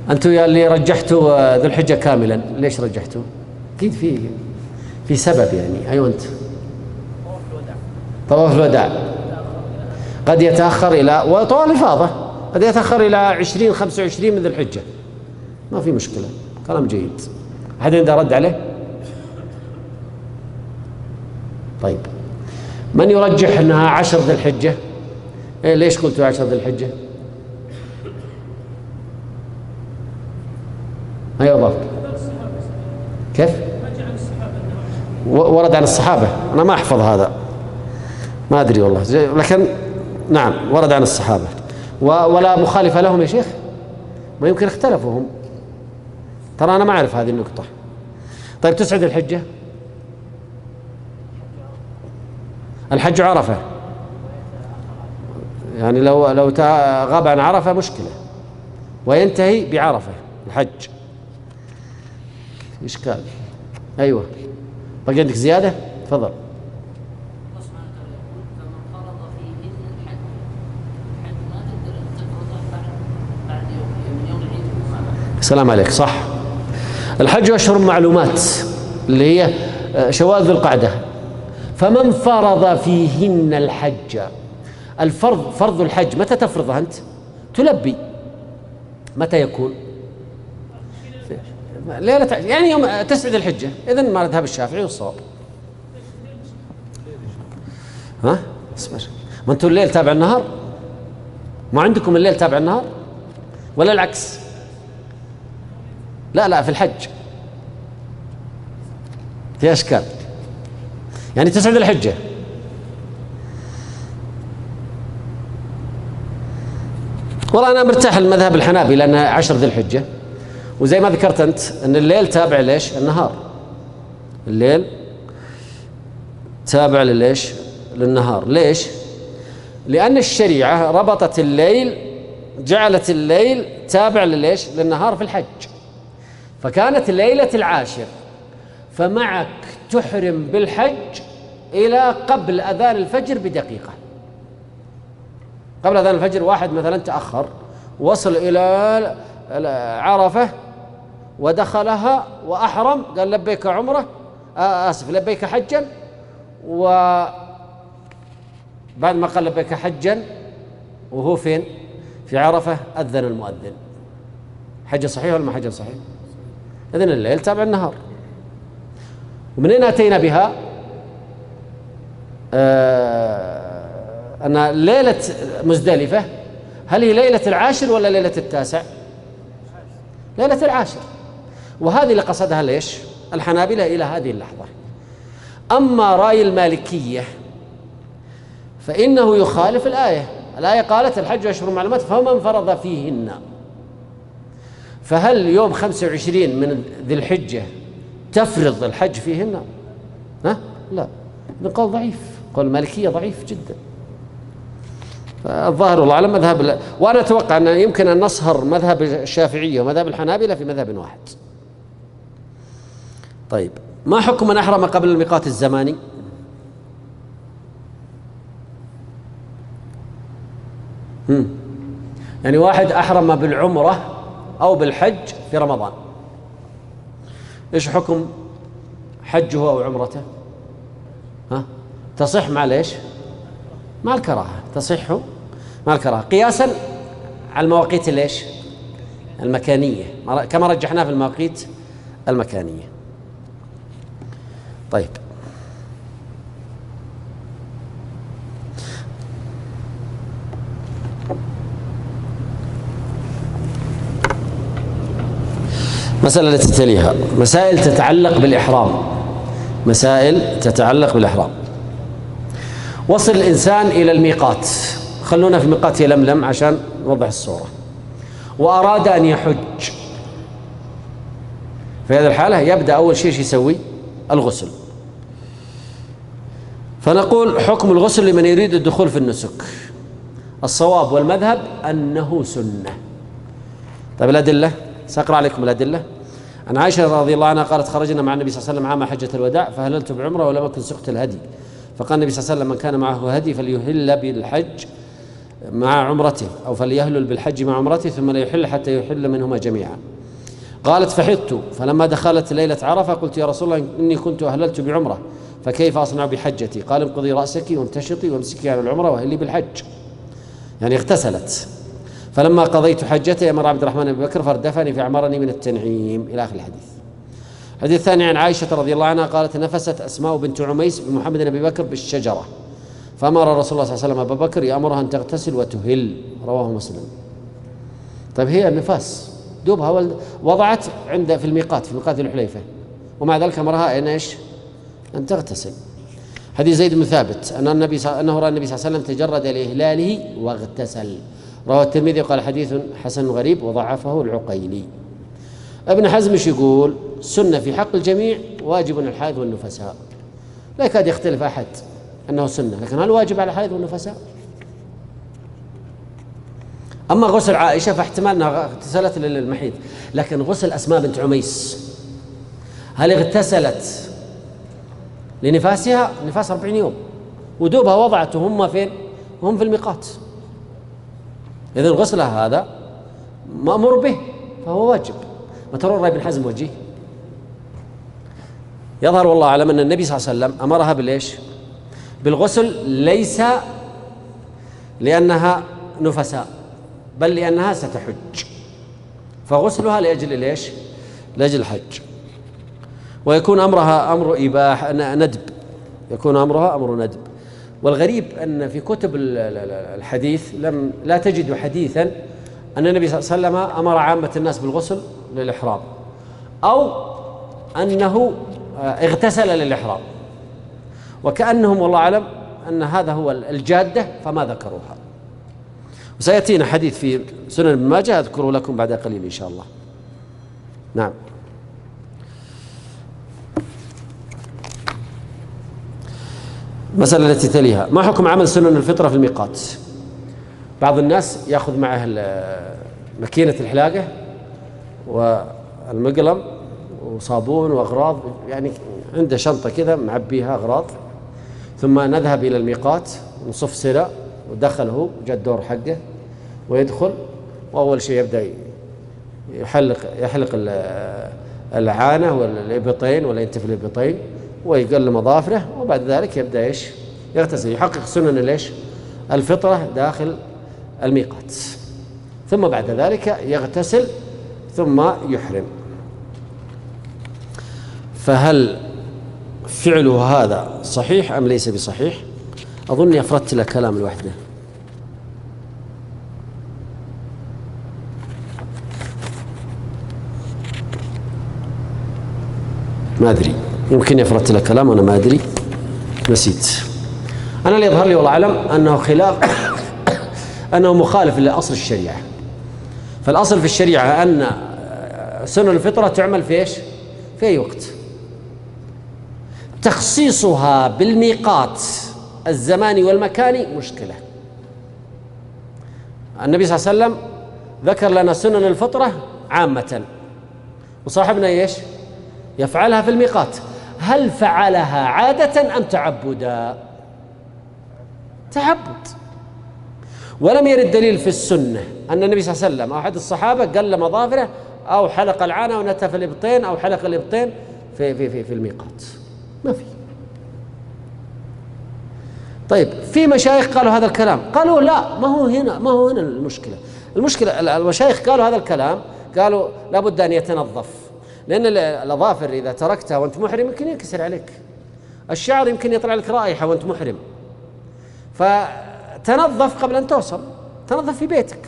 أنتوا يا اللي رجحتوا ذو الحجة كاملا، ليش رجحتوا؟ أكيد في سبب يعني. أيوة أنت طواف الوداع قد يتأخر إلى، وطواف الإفاضة قد يتأخر إلى 20 25 من ذي الحجة، ما في مشكلة. كلام جيد. أحد عنده رد عليه؟ طيب، من يرجح أنها 10 ذي الحجة؟ إيه ليش قلتوا 10 ذي الحجة؟ أيوة ضبط. كيف؟ ورد عن الصحابة. أنا ما أحفظ هذا، ما أدري والله، لكن نعم ورد عن الصحابة ولا مخالف لهم يا شيخ. ما يمكن اختلفوا هم، ترى أنا ما أعرف هذه النقطة. طيب 9 ذي الحجة؟ الحج عرفة، يعني لو غاب عن عرفة مشكلة، وينتهي بعرفة الحج. إشكال. أيوة، بقي عندك زيادة؟ تفضل. الله سبحانه وتعالى يقول فمن فرض فيهن الحج، الحج ما تقدر أن تفرضه بعد يوم العيد. السلام عليك. صح، الحج أشهر معلومات اللي هي شوال ذي القعدة. فمن فرض فيهن الحج، الفرض، فرض الحج متى تفرضه أنت؟ تلبي. متى يكون؟ ليلة، يعني يوم 9 ذي الحجة. إذن ما مذهب الشافعي والصواب. ها؟ اسمع، ما أنتم الليل تابع النهار؟ ما عندكم الليل تابع النهار؟ ولا العكس؟ لا في الحج في أشكال. يعني 9 ذي الحجة. والله أنا مرتاح المذهب الحنابلة لأنها 10 ذي الحجة، وزي ما ذكرت أنت أن الليل تابع ليش؟ النهار. الليل تابع لليش؟ للنهار. ليش؟ لأن الشريعة ربطت الليل، جعلت الليل تابع لليش؟ للنهار في الحج. فكانت ليلة العاشر، فمعك تحرم بالحج إلى قبل أذان الفجر بدقيقة. قبل أذان الفجر واحد مثلا تأخر، وصل إلى عرفة ودخلها وأحرم، قال لبيك عمرة، لبيك حجا، وبعد ما قال لبيك حجا وهو فين؟ في عرفة، أذن المؤذن. حج صحيح ولا ما حج صحيح؟ إذن الليل تابع النهار. ومنين أتينا بها؟ أن ليلة مزدلفة هل هي ليلة العاشر ولا ليلة التاسع؟ ليلة العاشر. وهذه اللي قصدها ليش؟ الحنابلة إلى هذه اللحظة. أما رأي المالكية فإنه يخالف الآية. الآية قالت الحج أشهر معلومات فمن فرض فيهن. فهل يوم 25 من ذي الحجة تفرض الحج فيهن؟ ها؟ لا، قول ضعيف، قول المالكية ضعيف جدا. الظاهر والله أعلم مذهب، وأنا أتوقع أن يمكن أن نصهر مذهب الشافعية ومذهب الحنابلة في مذهب واحد. طيب، ما حكم من أحرم قبل الميقات الزماني؟ يعني واحد أحرم بالعمرة أو بالحج في رمضان، إيش حكم حجه أو عمرته؟ ها؟ تصح مع ليش؟ مع الكراهة، تصح مع الكراهة قياسا على المواقيت ليش؟ المكانية، كما رجحناه في المواقيت المكانية. طيب، مسألة التي تليها مسائل تتعلق بالإحرام. مسائل تتعلق بالإحرام. وصل الإنسان إلى الميقات، خلونا في ميقات يلملم عشان نوضح الصورة، وأراد أن يحج. في هذه الحالة يبدأ أول شيء يسوي الغسل. فنقول حكم الغسل لمن يريد الدخول في النسك. الصواب والمذهب أنه سنة. طيب الأدلة، سأقرأ عليكم الأدلة. عن عائشة رضي الله عنها قالت خرجنا مع النبي صلى الله عليه وسلم عام حجة الوداع فهللت بعمرة ولم أكن سقت الهدي، فقال النبي صلى الله عليه وسلم من كان معه هدي فليهل بالحج مع عمرته، أو فليهلل بالحج مع عمرته ثم لا يحل حتى يحل منهما جميعا. قالت فحضت، فلما دخلت ليلة عرفة قلت يا رسول الله إني كنت أهللت بعمرة فكيف أصنع بحجتي؟ قال انقضي رأسك وامتشطي وامسكي على العمرة وهلي بالحج. يعني اغتسلت. فلما قضيت حجتي أمر عبد الرحمن بن بكر فاردفني فأعمرني من التنعيم إلى آخر الحديث. الحديث الثاني عن عائشة رضي الله عنها قالت: نفست أسماء بنت عميس بمحمد بن أبي بكر بالشجرة، فأمر رسول الله صلى الله عليه وسلم أبا بكر يأمرها أن تغتسل وتهل، رواه مسلم. طيب هي النفاس دوبها وضعت في الميقات ذي الحليفة، ومع ذلك أمرها أن تغتسل. حديث زيد بن ثابت أنه رأى النبي صلى الله عليه وسلم تجرد لإهلاله واغتسل، رواه الترمذي وقال حديث حسن غريب وضعفه العقيلي. ابن حزم ايش يقول؟ سنة في حق الجميع، واجب الحائض والنفساء. لا يكاد يختلف أحد أنه سنة، لكن هل واجب على الحائض والنفساء؟ أما غسل عائشة فاحتمال أنها اغتسلت للمحيض، لكن غسل أسماء بنت عميس هل اغتسلت لنفاسها؟ نفاس 40 يوم ودوبها وضعت وهم فين؟ هم في الميقات. إذن غسلها هذا مأمور به فهو واجب. ما ترون رأي ابن حزم وجيه؟ يظهر والله أعلم أن النبي صلى الله عليه وسلم أمرها بالغسل ليس لأنها نفساء، بل لأنها ستحج، فغسلها لأجل الحج، ويكون أمرها أمر إباحة ندب، يكون أمرها أمر ندب. والغريب أن في كتب الحديث لا تجد حديثا أن النبي صلى الله عليه وسلم أمر عامة الناس بالغسل للإحرام، أو أنه اغتسل للإحرام، وكأنهم والله أعلم أن هذا هو الجادة فما ذكروها. وسيأتينا حديث في سنن ابن ماجه أذكره لكم بعد قليل إن شاء الله. نعم. المسألة التي تليها: ما حكم عمل سنن الفطرة في الميقات؟ بعض الناس يأخذ معه ماكينة الحلاقة والمقلم وصابون وأغراض، يعني عنده شنطة كذا معبيها أغراض، ثم نذهب إلى الميقات نصف سلة ودخله جاء الدور حقه ويدخل، وأول شيء يبدأ يحلق العانة والإبطين ولا ينتف الإبطين ويقلم أظافره، وبعد ذلك يبدأ يغتسل، يحقق سنن الفطرة داخل الميقات، ثم بعد ذلك يغتسل ثم يحرم. فهل فعله هذا صحيح أم ليس بصحيح؟ أظني أفردت له كلام لوحده. ما أدري، يمكن أفردت له كلام وأنا ما أدري، نسيت. أنا اللي يظهر لي والله أعلم أنه مخالف لأصل الشريعة. فالأصل في الشريعة أن سنن الفطرة تعمل في في أي وقت. تخصيصها بالميقات الزماني والمكاني مشكلة. النبي صلى الله عليه وسلم ذكر لنا سنن الفطرة عامة، وصاحبنا يفعلها في الميقات. هل فعلها عادة أم تعبدا؟ تعبد. ولم يرد دليل في السنة أن النبي صلى الله عليه وسلم أو أحد الصحابة قلم أظافره أو حلق العانة ونتف الإبطين أو حلق الإبطين في الميقات، ما في. طيب في مشايخ قالوا هذا الكلام، قالوا لا، ما هو هنا المشكلة المشايخ قالوا هذا الكلام، قالوا لابد أن يتنظف، لأن الأظافر إذا تركتها وأنت محرم يمكن ينكسر عليك، الشعر يمكن يطلع لك رائحة وأنت محرم، فتنظف قبل أن توصل، تنظف في بيتك.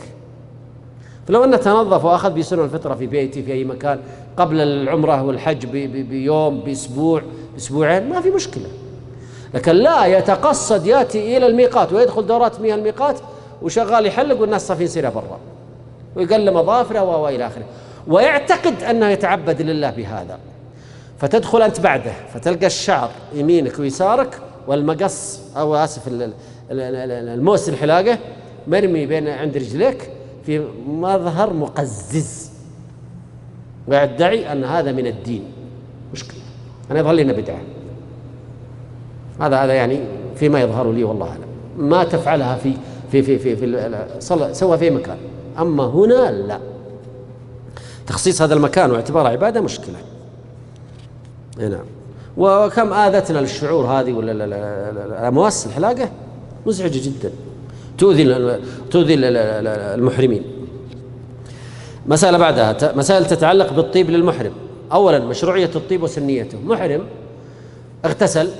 فلو أنه تنظف وأخذ بسنن الفطرة في بيتي في أي مكان قبل العمرة والحج بيوم بأسبوع بأسبوعين ما في مشكلة، لكن لا يتقصد يأتي إلى الميقات ويدخل دورات مياه الميقات وشغال يحلق والناس صافين سيرة برا ويقلم أظافره وإلى آخره، ويعتقد أنه يتعبد لله بهذا. فتدخل أنت بعده فتلقى الشعر يمينك ويسارك والمقص أو آسف الموس الحلاقة مرمي بين عند رجليك في مظهر مقزز، ويدعي أن هذا من الدين. مشكلة. أنا يظهر لي أنه بدعة. هذا يعني فيما يظهر لي والله أعلم. ما تفعلها في سوى في مكان، أما هنا لا. تخصيص هذا المكان واعتباره عبادة مشكلة. نعم. وكم آذتنا للشعور هذه ولا الأمواس الحلاقة مزعجة جدا، تؤذي المحرمين. مسألة بعدها مسائل تتعلق بالطيب للمحرم. أولا مشروعية الطيب وسنيته. محرم اغتسل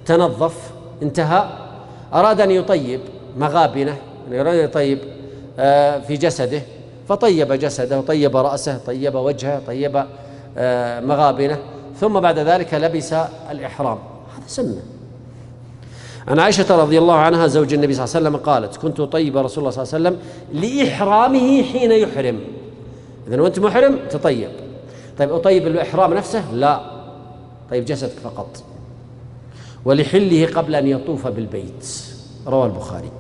تنظف انتهى، أراد أن يطيب مغابنه، يعني أراد أن يطيب في جسده، فطيب جسده، طيب رأسه، طيب وجهه، طيب مغابنه، ثم بعد ذلك لبس الإحرام. هذا سنة. عن عائشة رضي الله عنها زوج النبي صلى الله عليه وسلم قالت: كنت أطيب رسول الله صلى الله عليه وسلم لإحرامه حين يحرم. إذن وأنت محرم تطيب. طيب أطيب الإحرام نفسه؟ لا، طيب جسدك فقط. ولحله قبل أن يطوف بالبيت. رواه البخاري.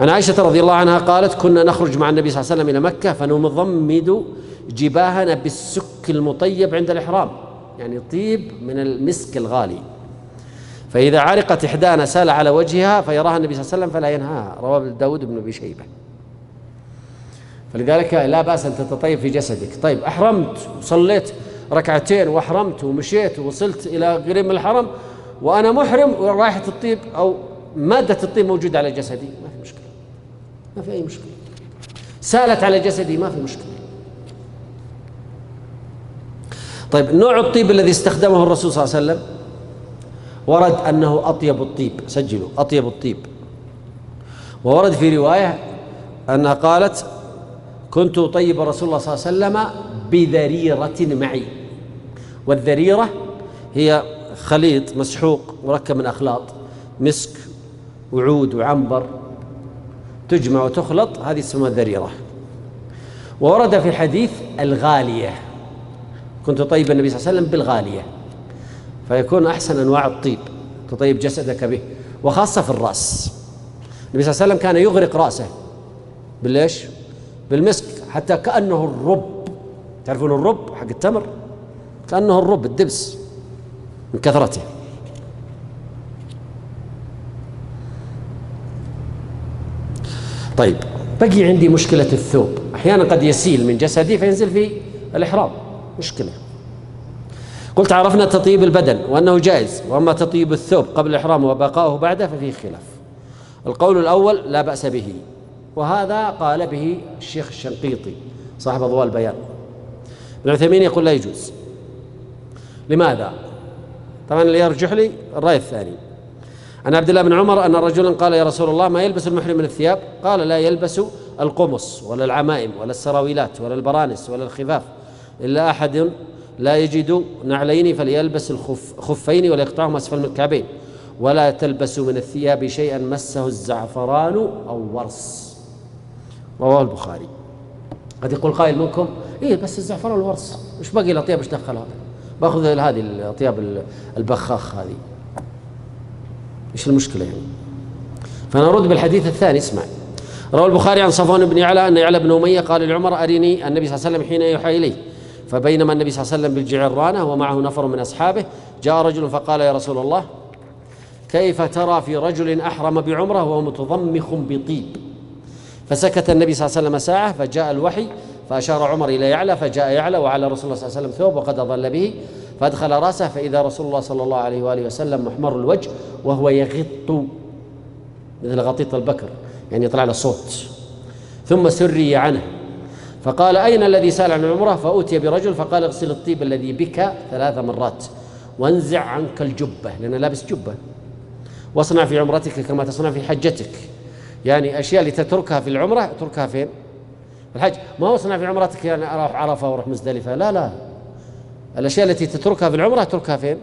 عن عائشة رضي الله عنها قالت: كنا نخرج مع النبي صلى الله عليه وسلم إلى مكة فنضمد جباهنا بالسك المطيب عند الإحرام، يعني طيب من المسك الغالي، فإذا عرقت إحدانا سال على وجهها فيراها النبي صلى الله عليه وسلم فلا ينهاها. رواه داود بن أبي شيبة. فلذلك لا بأس أن تتطيب في جسدك. طيب أحرمت وصليت ركعتين وأحرمت ومشيت ووصلت إلى قريب من الحرم وأنا محرم ورائحة الطيب أو مادة الطيب موجودة على جسدي، ما في مشكلة، ما في أي مشكلة. سالت على جسدي، ما في مشكلة. طيب نوع الطيب الذي استخدمه الرسول صلى الله عليه وسلم ورد أنه أطيب الطيب، سجلوا أطيب الطيب. وورد في رواية أنها قالت: كنت أطيب رسول الله صلى الله عليه وسلم بذريرة معي. والذريرة هي خليط مسحوق مركب من أخلاط، مسك وعود وعنبر، تجمع وتخلط، هذه اسمها الذريرة. وورد في حديث الغالية، كنت أطيب النبي صلى الله عليه وسلم بالغالية، فيكون أحسن أنواع الطيب تطيب جسدك به، وخاصة في الرأس. النبي صلى الله عليه وسلم كان يغرق رأسه بالليش؟ بالمسك، حتى كأنه الرب. تعرفون الرب حق التمر؟ كأنه الرب الدبس من كثرته. طيب بقي عندي مشكلة الثوب. أحيانا قد يسيل من جسدي فينزل في الإحرام، مشكلة. قلت: عرفنا تطيب البدن وأنه جائز، وأما تطيب الثوب قبل الإحرام وبقاؤه بعده ففيه خلاف. القول الأول لا بأس به، وهذا قال به الشيخ الشنقيطي صاحب أضواء البيان. ابن عثيمين يقول لا يجوز. لماذا؟ طبعا اللي يرجح لي الرأي الثاني. عن عبد الله بن عمر أن رجلا قال: يا رسول الله، ما يلبس المحرم من الثياب؟ قال: لا يلبس القمص ولا العمائم ولا السراويلات ولا البرانس ولا الخفاف إلا أحد لا يجد نعلين فليلبس الخفين وليقطعهما أسفل من الكعبين، ولا تلبسوا من الثياب شيئا مسه الزعفران أو ورس. رواه البخاري. قد يقول قائل منكم: إيه بس الزعفران والورس، مش باقي الأطياب، ايش دخل هذا؟ باخذ هذه الأطياب البخاخ هذه، ايش المشكلة يعني؟ فنرد بالحديث الثاني. اسمع: روى البخاري عن صفوان بن يعلى أن يعلى بن أمية قال لعمر: أرني النبي صلى الله عليه وسلم حين يوحى إليه. فبينما النبي صلى الله عليه وسلم بالجعرانة ومعه نفر من أصحابه، جاء رجل فقال: يا رسول الله، كيف ترى في رجل أحرم بعمرة وهو متضمخ بطيب؟ فسكت النبي صلى الله عليه وسلم ساعة، فجاء الوحي فأشار عمر إلى يعلى، فجاء يعلى وعلى رسول الله صلى الله عليه وسلم ثوب وقد أضل به، فأدخل رأسه فإذا رسول الله صلى الله عليه وآله وسلم محمر الوجه وهو يغط مثل غطيط البكر، يعني يطلع له صوت. ثم سري عنه فقال: أين الذي سأل عن العمرة؟ فأتي برجل فقال: اغسل الطيب الذي بك 3 مرات وانزع عنك الجبة، لأنه لابس جبة، واصنع في عمرتك كما تصنع في حجتك. يعني أشياء اللي تتركها في العمرة اتركها فين؟ في الحج. ما هو اصنع في عمرتك يعني أروح عرفة وأروح مزدلفة، لا لا، الأشياء التي تتركها في العمرة اتركها فين؟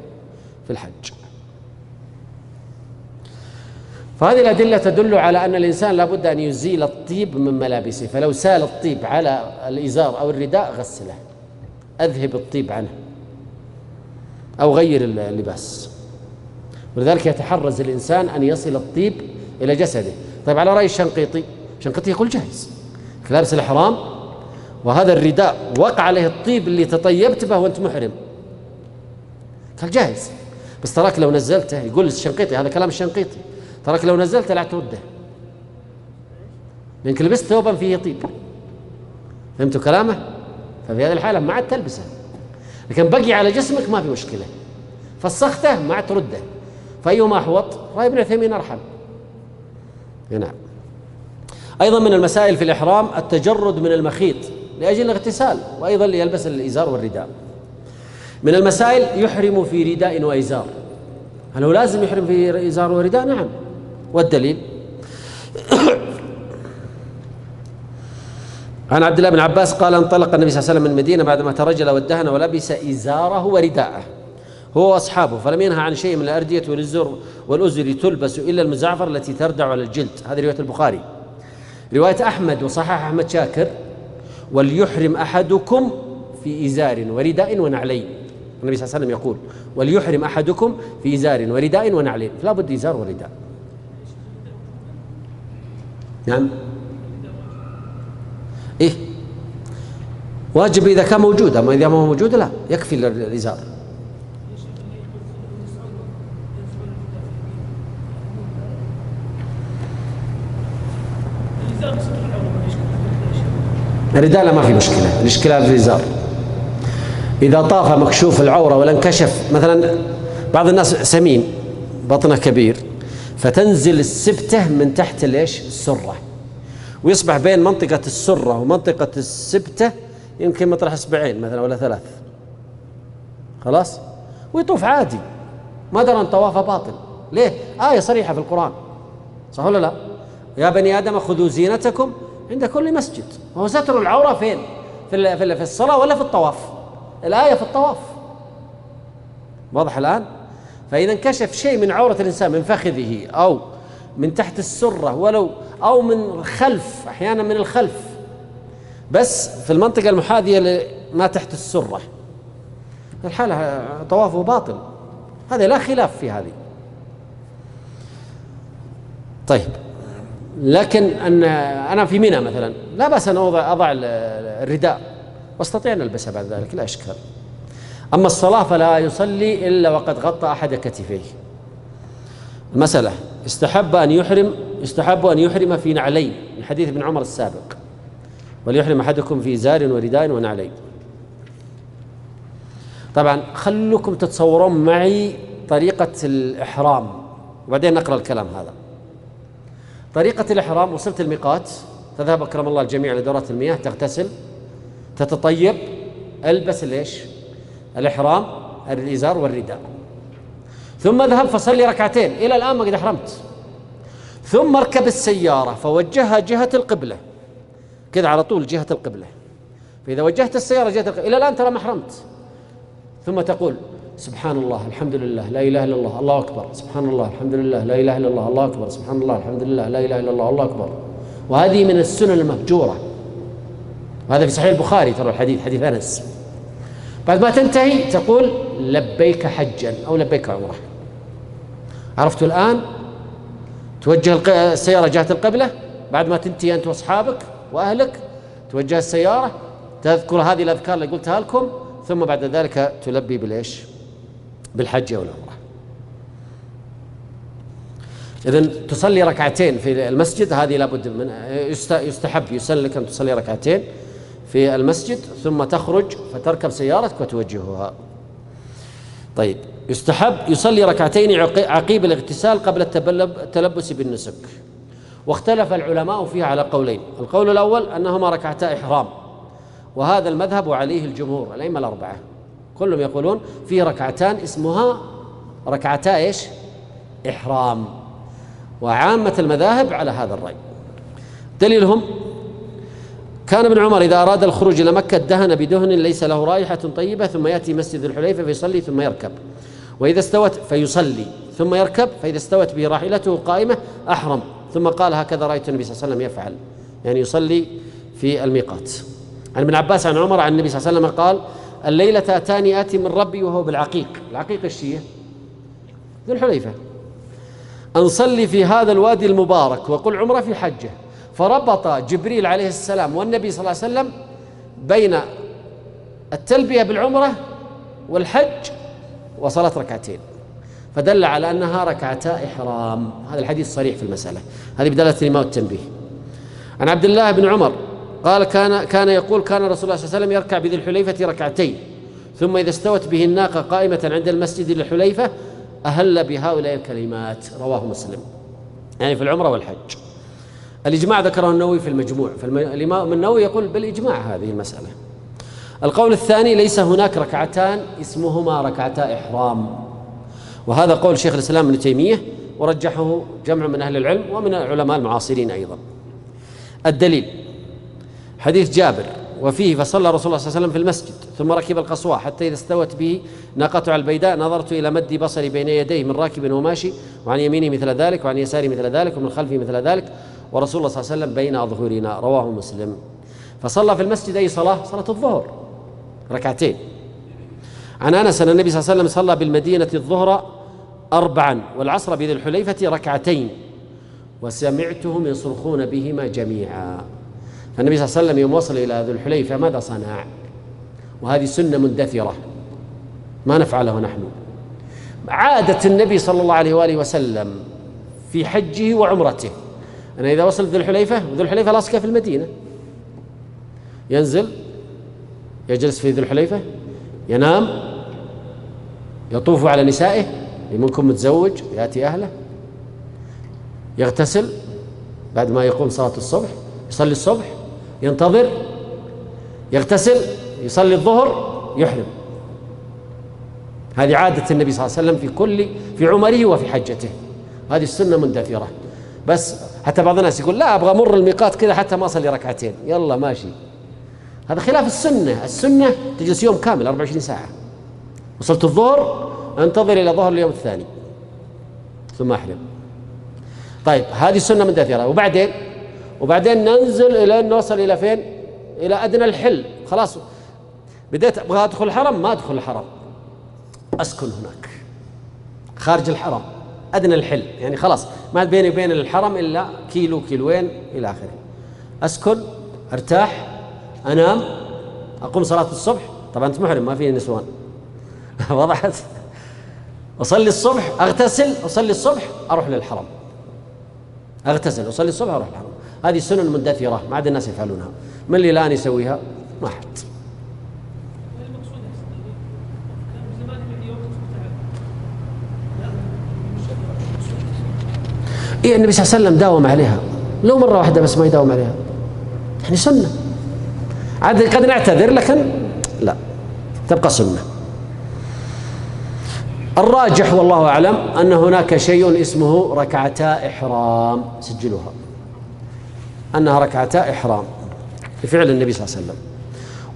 في الحج. فهذه الأدلة تدل على أن الإنسان لابد أن يزيل الطيب من ملابسه، فلو سال الطيب على الإزار أو الرداء غسله، أذهب الطيب عنه أو غير اللباس. ولذلك يتحرز الإنسان أن يصل الطيب إلى جسده. طيب على رأي الشنقيطي يقول جائز، لابس الإحرام وهذا الرداء وقع عليه الطيب اللي تطيبت به وأنت محرم، قال جائز، بس تراك لو نزلته، يقول الشنقيطي، هذا كلام الشنقيطي، تراك لو نزلته لا ترده، لأنك لبست ثوبا فيه طيب. فهمتوا كلامه؟ ففي هذه الحالة ما عاد تلبسه، لكن بقي على جسمك ما في مشكلة، فسخته ما عاد ترده. فأيهما أحوط؟ رأي ابن عثيمين أرحم. نعم. أيضا من المسائل في الإحرام التجرد من المخيط لأجل الاغتسال، وأيضا يلبس الإزار والرداء. من المسائل يحرم في رداء وإزار، هل هو لازم يحرم في إزار ورداء؟ نعم، والدليل عن عبد الله بن عباس قال انطلق النبي صلى الله عليه وسلم من المدينة بعدما ترجل وادهن ولبس إزاره ورداءه هو وأصحابه، فلم ينهى عن شيء من الأردية والأزر تلبس إلا المزعفر التي تردع على الجلد. هذه رواية البخاري. رواية أحمد وصحح أحمد شاكر وليحرم أحدكم في إزار ورداء ونعلين. النبي صلى الله عليه وسلم يقول وليحرم أحدكم في إزار ورداء ونعلين، فلا بد إزار ورداء. نعم إيه واجب إذا كان موجود، أما إذا ما هو موجود لا يكفي الإزار. الرداء لا ما في مشكلة، الإشكال في الإزار. إذا طاف مكشوف العورة ولا انكشف، مثلا بعض الناس سمين بطنه كبير فتنزل السبتة من تحت السرة، ويصبح بين منطقة السرة ومنطقة السبتة يمكن مطرح إصبعين مثلا ولا 3، خلاص ويطوف عادي ما درى أن طوافه باطل. ليه؟ آية صريحة في القرآن، صح ولا لا؟ يا بني آدم خذوا زينتكم عند كل مسجد. وهو ستر العورة فين؟ في الصلاة ولا في الطواف؟ الآية في الطواف، واضح الآن؟ فإذا انكشف شيء من عورة الإنسان من فخذه أو من تحت السرة ولو أو من الخلف، أحيانا من الخلف بس في المنطقة المحاذية ما تحت السرة، الحالة طوافه باطل، هذا لا خلاف في هذه. طيب لكن أنا في منى مثلا لا بأس أن أضع الرداء واستطيع أن ألبسها بعد ذلك، لا إشكال. أما الصلاة فلا يصلي إلا وقد غطى أحد كتفيه. المسألة استحب أن يحرم في نعلين، من حديث ابن عمر السابق وليحرم أحدكم في إزار ورداء ونعلين. طبعا خلكم تتصورون معي طريقة الإحرام وبعدين نقرأ الكلام هذا. طريقة الإحرام: وصلت الميقات، تذهب أكرم الله الجميع لدورات المياه، تغتسل، تتطيب، البس الإحرام، الإزار والرداء، ثم اذهب فصلي ركعتين. إلى الآن ما قد أحرمت. ثم اركب السيارة فوجهها جهة القبلة كذا على طول جهة القبلة، فإذا وجهت السيارة جهة القبلة إلى الآن ترى ما أحرمت. ثم تقول سبحان الله الحمد لله لا إله إلا الله الله أكبر، سبحان الله الحمد لله لا إله إلا الله الله أكبر، سبحان الله الحمد لله لا إله إلا الله الله أكبر. وهذه من السنن المهجورة، وهذا في صحيح البخاري ترى الحديث، حديث أنس. بعد ما تنتهي تقول لبيك حجا أو لبيك عمرة. عرفتوا الآن؟ توجه السيارة جهة القبلة، بعد ما تنتهي أنت وأصحابك وأهلك توجه السيارة، تذكر هذه الأذكار اللي قلتها لكم، ثم بعد ذلك تلبي بالحج أو العمرة. إذن تصلي ركعتين في المسجد، هذه لابد من يستحب يسن لك أن تصلي ركعتين في المسجد ثم تخرج فتركب سيارتك وتوجهها. طيب يستحب يصلي ركعتين عقيب الاغتسال قبل التلبس بالنسك، واختلف العلماء فيها على قولين. القول الأول أنهما ركعتا إحرام، وهذا المذهب وعليه الجمهور الأئمة الأربعة كلهم يقولون فيه ركعتان اسمها ركعتا إحرام، وعامة المذاهب على هذا الرأي. دليلهم كان ابن عمر إذا أراد الخروج إلى مكة دهن بدهن ليس له رائحة طيبة، ثم يأتي مسجد الحليفة فيصلي ثم يركب، وإذا استوت فيصلي ثم يركب، فإذا استوت به راحلته قائمة أحرم، ثم قال هكذا رأيت النبي صلى الله عليه وسلم يفعل، يعني يصلي في الميقات. عن ابن عباس عن عمر عن النبي صلى الله عليه وسلم قال الليلة أتاني آتي من ربي وهو بالعقيق، العقيق الشيء ذو الحليفة، أنصلي في هذا الوادي المبارك وقل عمره في حجه، فربط جبريل عليه السلام والنبي صلى الله عليه وسلم بين التلبية بالعمرة والحج وصلاة ركعتين، فدل على أنها ركعتا إحرام. هذا الحديث صريح في المسألة، هذه بدالة الإمام والتنبيه. عن عبد الله بن عمر قال كان يقول كان رسول الله صلى الله عليه وسلم يركع بذي الحليفة ركعتين، ثم إذا استوت به الناقة قائمة عند المسجد ذي الحليفة أهل بهؤلاء الكلمات، رواه مسلم، يعني في العمرة والحج. الإجماع ذكره النووي في المجموع، فالإمام النووي يقول بالإجماع هذه المسألة. القول الثاني ليس هناك ركعتان اسمهما ركعتا إحرام، وهذا قول شيخ الإسلام ابن تيمية ورجحه جمع من أهل العلم ومن العلماء المعاصرين أيضا. الدليل حديث جابر وفيه فصلى رسول الله صلى الله عليه وسلم في المسجد ثم ركب القصواء حتى إذا استوت به ناقته على البيداء نظرت إلى مد بصري بين يديه من راكب وماشي، وعن يمينه مثل ذلك وعن يساره مثل ذلك ومن خلفه مثل ذلك، ورسول الله صلى الله عليه وسلم بين أظهرنا، رواه مسلم. فصلى في المسجد أي صلاة؟ صلاة الظهر ركعتين. عن أنس أن النبي صلى الله عليه وسلم صلى بالمدينة الظهر 4 والعصر بذي الحليفة ركعتين وسمعتهم يصرخون بهما جميعا. فالنبي صلى الله عليه وسلم يوم وصل إلى ذي الحليفة ماذا صنع؟ وهذه سنة مندثرة ما نفعله نحن. عادة النبي صلى الله عليه وآله وسلم في حجه وعمرته أن إذا وصل ذي الحليفة، وذي الحليفة لاصقة في المدينة، ينزل يجلس في ذي الحليفة، ينام، يطوف على نسائه، منكم متزوج يأتي أهله، يغتسل بعد ما يقوم صلاة الصبح، يصلي الصبح، ينتظر، يغتسل، يصلي الظهر، يحرم. هذه عادة النبي صلى الله عليه وسلم في عمره وفي حجته. هذه السنة مندثرة. بس حتى بعض الناس يقول لا أبغى أمر الميقات كذا حتى ما أصلي ركعتين، يلا ماشي. هذا خلاف السنة. السنة تجلس يوم كامل 24 ساعة، وصلت الظهر انتظر إلى ظهر اليوم الثاني ثم أحرم. طيب هذه السنة مندثرة. وبعدين ننزل إلى أن نوصل إلى فين؟ إلى أدنى الحل. خلاص بديت أبغى أدخل الحرم، ما أدخل الحرم، أسكن هناك خارج الحرم أدنى الحل، يعني خلاص ما بيني وبين الحرم إلا كيلو كيلوين إلى آخره. أسكن، أرتاح، أنام، أقوم صلاة الصبح. طبعا أنت محرم ما فيه نسوان وضحت. أصلي الصبح، أغتسل، أصلي الصبح، أروح للحرم، أغتسل، أصلي الصبح، أروح للحرم. هذه سنن مندثرة ما عاد الناس يفعلونها. من اللي الآن يسويها؟ ما أحد. إيه النبي صلى الله عليه وسلم داوم عليها، لو مرة واحدة بس ما يداوم عليها، يعني سنة. عاد قد نعتذر لكن لا، تبقى سنة. الراجح والله أعلم أن هناك شيء اسمه ركعتا إحرام، سجلوها، أنها ركعتا إحرام بفعل النبي صلى الله عليه وسلم.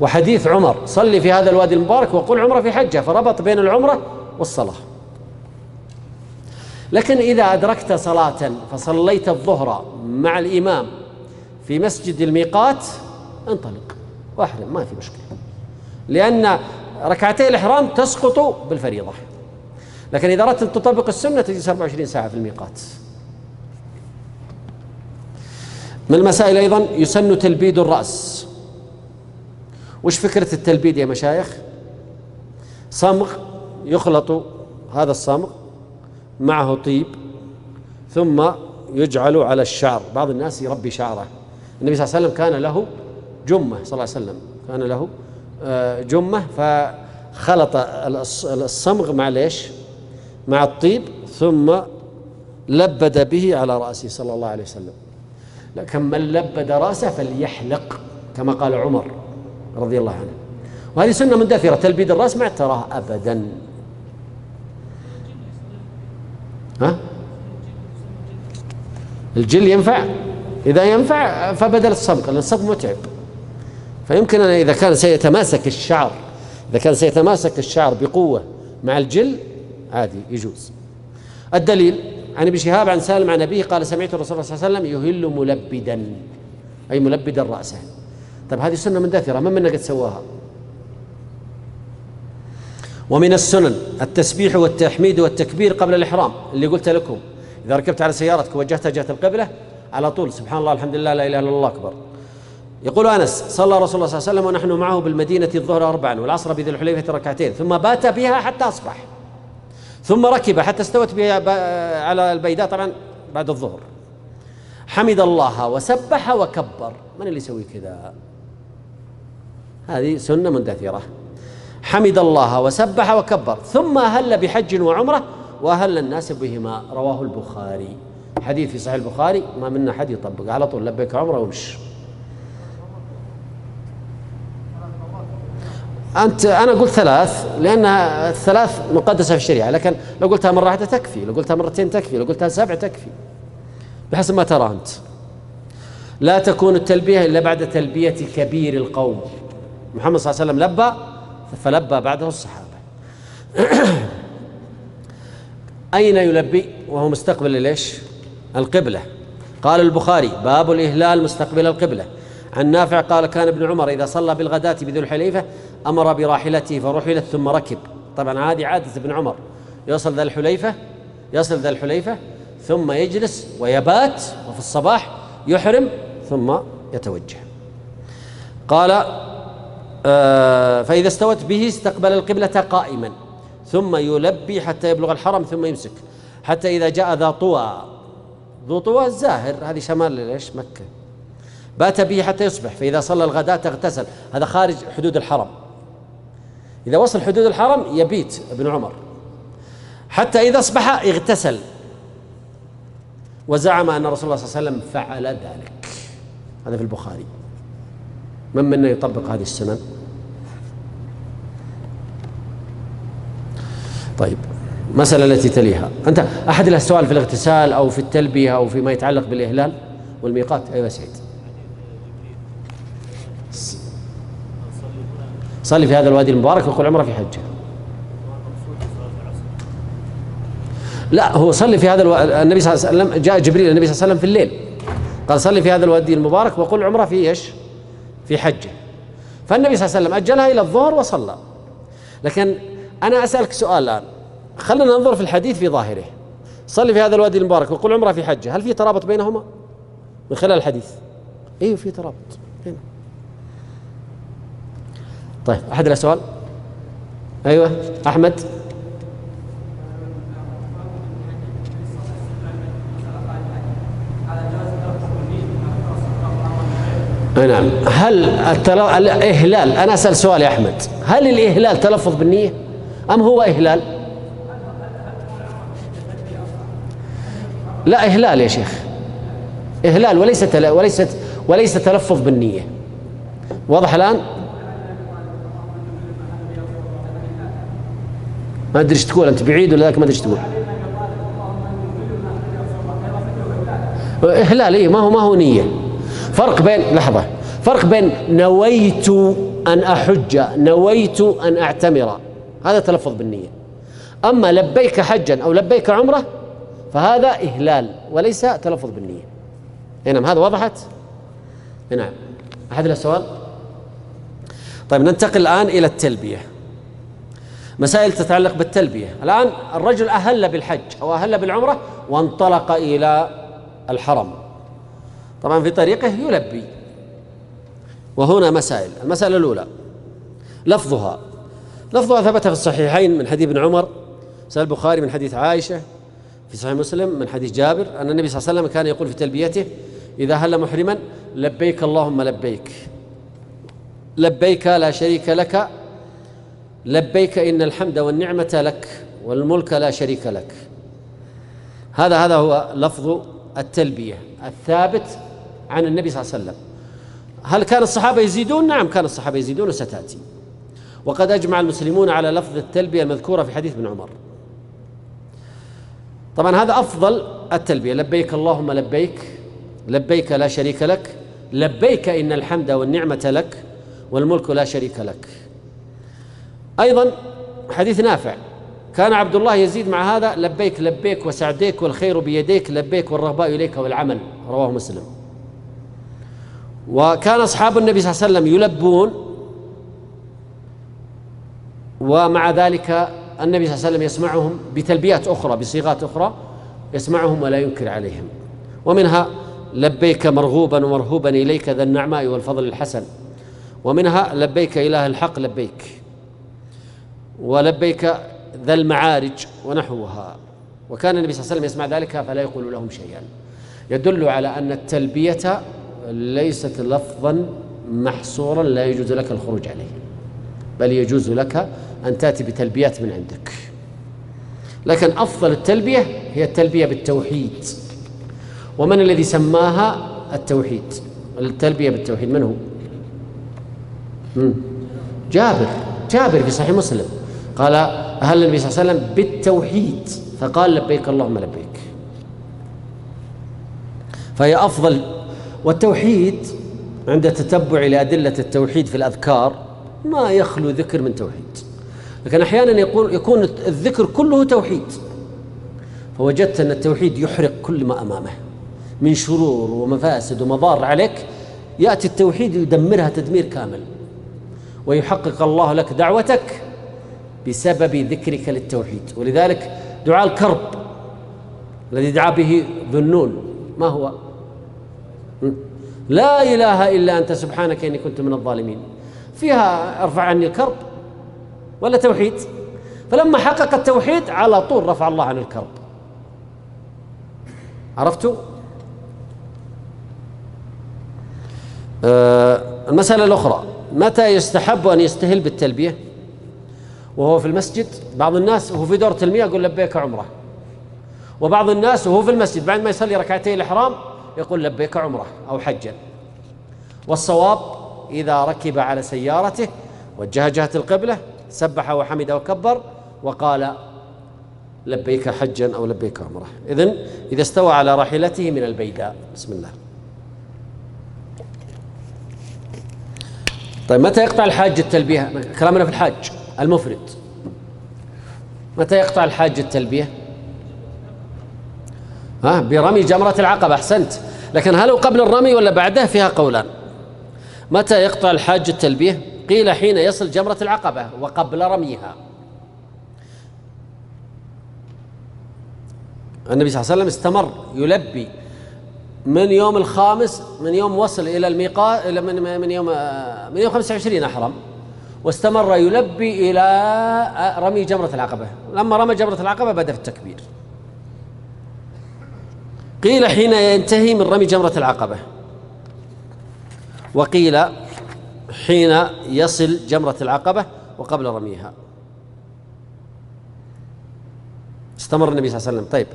وحديث عمر صلي في هذا الوادي المبارك وقل عمرة في حجة، فربط بين العمرة والصلاة. لكن إذا أدركت صلاة فصليت الظهر مع الإمام في مسجد الميقات انطلق واحرم، ما في مشكلة، لأن ركعتي الإحرام تسقط بالفريضة. لكن إذا أردت أن تطبق السنة تجلس 24 ساعة في الميقات. من المسائل أيضا يسن تلبيد الرأس. وش فكرة التلبيد يا مشايخ؟ صمغ يخلط هذا الصمغ معه طيب ثم يجعل على الشعر. بعض الناس يربي شعره. النبي صلى الله عليه وسلم كان له جمة، صلى الله عليه وسلم كان له جمة، فخلط الصمغ مع ليش؟ مع الطيب ثم لبد به على رأسه صلى الله عليه وسلم. لكن من لبد رأسه فليحلق كما قال عمر رضي الله عنه. وهذه سنة مندثرة، تلبيد الرأس ما تراه أبدا. ها؟ الجل ينفع؟ إذا ينفع فبدل الصمغ، لأن الصمغ متعب. فيمكن أن إذا كان سيتماسك الشعر، إذا كان سيتماسك الشعر بقوة مع الجل عادي يجوز. الدليل عن ابن شهاب عن سالم عن أبيه قال سمعت الرسول صلى الله عليه وسلم يهل ملبدا، أي ملبدا رأسه. طيب هذه سنة مندثرة، من منا قد سواها؟ ومن السنن التسبيح والتحميد والتكبير قبل الإحرام، اللي قلت لكم إذا ركبت على سيارتك ووجهتها جهة القبلة على طول سبحان الله الحمد لله لا إله إلا الله أكبر. يقول أنس صلى رسول الله صلى الله عليه وسلم ونحن معه بالمدينة الظهر 4 والعصر بذي الحليفة ركعتين، ثم بات بها حتى أصبح، ثم ركب حتى استوت بها على البيداء طبعا بعد الظهر، حمد الله وسبح وكبر. من اللي يسوي كذا؟ هذه سنة مندثرة. حمد الله وسبح وكبر ثم أهل بحج وعمرة وأهل الناس بهما، رواه البخاري. حديث في صحيح البخاري ما منا حد يطبق على طول لبيك عمره وامش. أنا قلت 3 لأن 3 مقدسة في الشريعة، لكن لو قلتها مرة واحدة تكفي، لو قلتها مرتين تكفي، لو قلتها 7 تكفي، بحسب ما ترى أنت. لا تكون التلبية إلا بعد تلبية كبير القوم. محمد صلى الله عليه وسلم لبى فلبى بعده الصحابة. أين يلبي وهو مستقبل ليش؟ القبلة. قال البخاري: باب الإهلال مستقبل القبلة. عن نافع قال: كان ابن عمر إذا صلى بالغداة بذو الحليفة أمر براحلته فرحلت ثم ركب. طبعا هذه عادة ابن عمر، يصل ذا الحليفة ثم يجلس ويبات، وفي الصباح يحرم ثم يتوجه. قال: فإذا استوت به استقبل القبلة قائما ثم يلبي حتى يبلغ الحرم ثم يمسك حتى إذا جاء ذو طوى الزاهر، هذه شمال ليش مكة، بات به حتى يصبح، فإذا صلى الغداة اغتسل. هذا خارج حدود الحرم، إذا وصل حدود الحرم يبيت ابن عمر حتى إذا أصبح اغتسل. وزعم أن رسول الله صلى الله عليه وسلم فعل ذلك. هذا في البخاري. من منا يطبق هذه السنن؟ طيب، مسألة التي تليها. أنت أحد له سؤال في الاغتسال أو في التلبية أو فيما يتعلق بالإهلال والميقات؟ أيوة سعيد. صلي في هذا الوادي المبارك وقل عمره في حجه. لا، هو صلي في هذا النبي صلى الله عليه وسلم، جاء جبريل النبي صلى الله عليه وسلم في الليل قال: صلي في هذا الوادي المبارك وقل عمره في ايش؟ في حجه. فالنبي صلى الله عليه وسلم أجلها إلى الظهر وصلى. لكن أنا أسألك سؤال الآن، خلينا ننظر في الحديث في ظاهره: صلي في هذا الوادي المبارك وقل عمره في حجه، هل في ترابط بينهما من خلال الحديث؟ ايوه في ترابط بينهم. طيب، أحد له سؤال؟ أيوة أحمد. نعم. هل الإهلال، أنا أسأل سؤال يا أحمد، هل الإهلال تلفظ بالنية أم هو إهلال؟ لا، إهلال يا شيخ، إهلال وليس تلفظ بالنية. واضح الآن؟ ما أدري ايش تقول أنت، بعيد ولا ذاك ما أدري ايش تقول. إهلال إيه، ما هو نية. فرق بين نويت أن أحج، نويت أن أعتمر، هذا تلفظ بالنية. أما لبيك حجا أو لبيك عمرة فهذا إهلال وليس تلفظ بالنية. نعم، هذا وضحت؟ نعم. أحد له سؤال؟ طيب، ننتقل الآن إلى التلبية. مسائل تتعلق بالتلبية. الآن الرجل أهل بالحج أو أهل بالعمرة وانطلق إلى الحرم، طبعا في طريقه يلبي. وهنا مسائل. المسألة الأولى لفظها ثبت في الصحيحين من حديث ابن عمر، صحيح البخاري من حديث عائشة، في صحيح مسلم من حديث جابر أن النبي صلى الله عليه وسلم كان يقول في تلبيته إذا هل محرما: لبيك اللهم لبيك، لبيك لا شريك لك، لبيك إن الحمد والنعمة لك والملك لا شريك لك. هذا هو لفظ التلبية الثابت عن النبي صلى الله عليه وسلم. هل كان الصحابة يزيدون؟ نعم، كان الصحابة يزيدون وستأتي. وقد أجمع المسلمون على لفظ التلبية المذكورة في حديث ابن عمر. طبعا هذا أفضل التلبية: لبيك اللهم لبيك، لبيك لا شريك لك، لبيك إن الحمد والنعمة لك والملك لا شريك لك. أيضا حديث نافع: كان عبد الله يزيد مع هذا: لبيك لبيك وسعديك والخير بيديك، لبيك والرغباء إليك والعمل. رواه مسلم. وكان أصحاب النبي صلى الله عليه وسلم يلبون، ومع ذلك النبي صلى الله عليه وسلم يسمعهم بتلبيات أخرى بصيغات أخرى، يسمعهم ولا ينكر عليهم. ومنها: لبيك مرغوبا ومرهوبا إليك ذا النعماء والفضل الحسن. ومنها: لبيك إله الحق لبيك، ولبيك ذا المعارج ونحوها. وكان النبي صلى الله عليه وسلم يسمع ذلك فلا يقول لهم شيئا، يدل على أن التلبية ليست لفظا محصورا لا يجوز لك الخروج عليه، بل يجوز لك أن تأتي بتلبيات من عندك. لكن أفضل التلبية هي التلبية بالتوحيد، ومن الذي سماها التوحيد، التلبية بالتوحيد؟ من هو؟ جابر في صحيح مسلم قال أهل النبي صلى الله عليه وسلم بالتوحيد فقال لبيك اللهم لبيك، فهي أفضل. والتوحيد عند تتبع لأدلة التوحيد في الأذكار ما يخلو ذكر من توحيد، لكن أحيانا يكون الذكر كله توحيد، فوجدت أن التوحيد يحرق كل ما أمامه من شرور ومفاسد ومضار عليك، يأتي التوحيد يدمرها تدمير كامل، ويحقق الله لك دعوتك بسبب ذكرك للتوحيد. ولذلك دعاء الكرب الذي دعا به ذو النون ما هو؟ لا إله إلا أنت سبحانك إني كنت من الظالمين، فيها ارفع عني الكرب ولا توحيد؟ فلما حقق التوحيد على طول رفع الله عن الكرب. عرفتوا؟ المسألة الأخرى، متى يستحب أن يستهل بالتلبية وهو في المسجد؟ بعض الناس وهو في دورة المياه يقول لبيك عمرة، وبعض الناس وهو في المسجد بعد ما يصلي ركعتي الإحرام يقول لبيك عمرة أو حجا. والصواب إذا ركب على سيارته وجه جهة القبلة سبح وحمد وكبر وقال لبيك حجا أو لبيك عمرة. إذا استوى على راحلته من البيداء. بسم الله. طيب متى يقطع الحاج التلبية؟ كلامنا في الحاج المفرد. متى يقطع الحاج التلبية؟ برمي جمرة العقبة. أحسنت، لكن هل هو قبل الرمي ولا بعده؟ فيها قولان. متى يقطع الحاج التلبية؟ قيل حين يصل جمرة العقبة وقبل رميها. النبي صلى الله عليه وسلم استمر يلبي من يوم الخامس، من يوم وصل إلى الميقات، إلى من يوم 25 أحرم، واستمر يلبي إلى رمي جمرة العقبة. لما رمى جمرة العقبة بدأ في التكبير. قيل حين ينتهي من رمي جمرة العقبة، وقيل حين يصل جمرة العقبة وقبل رميها. استمر النبي صلى الله عليه وسلم. طيب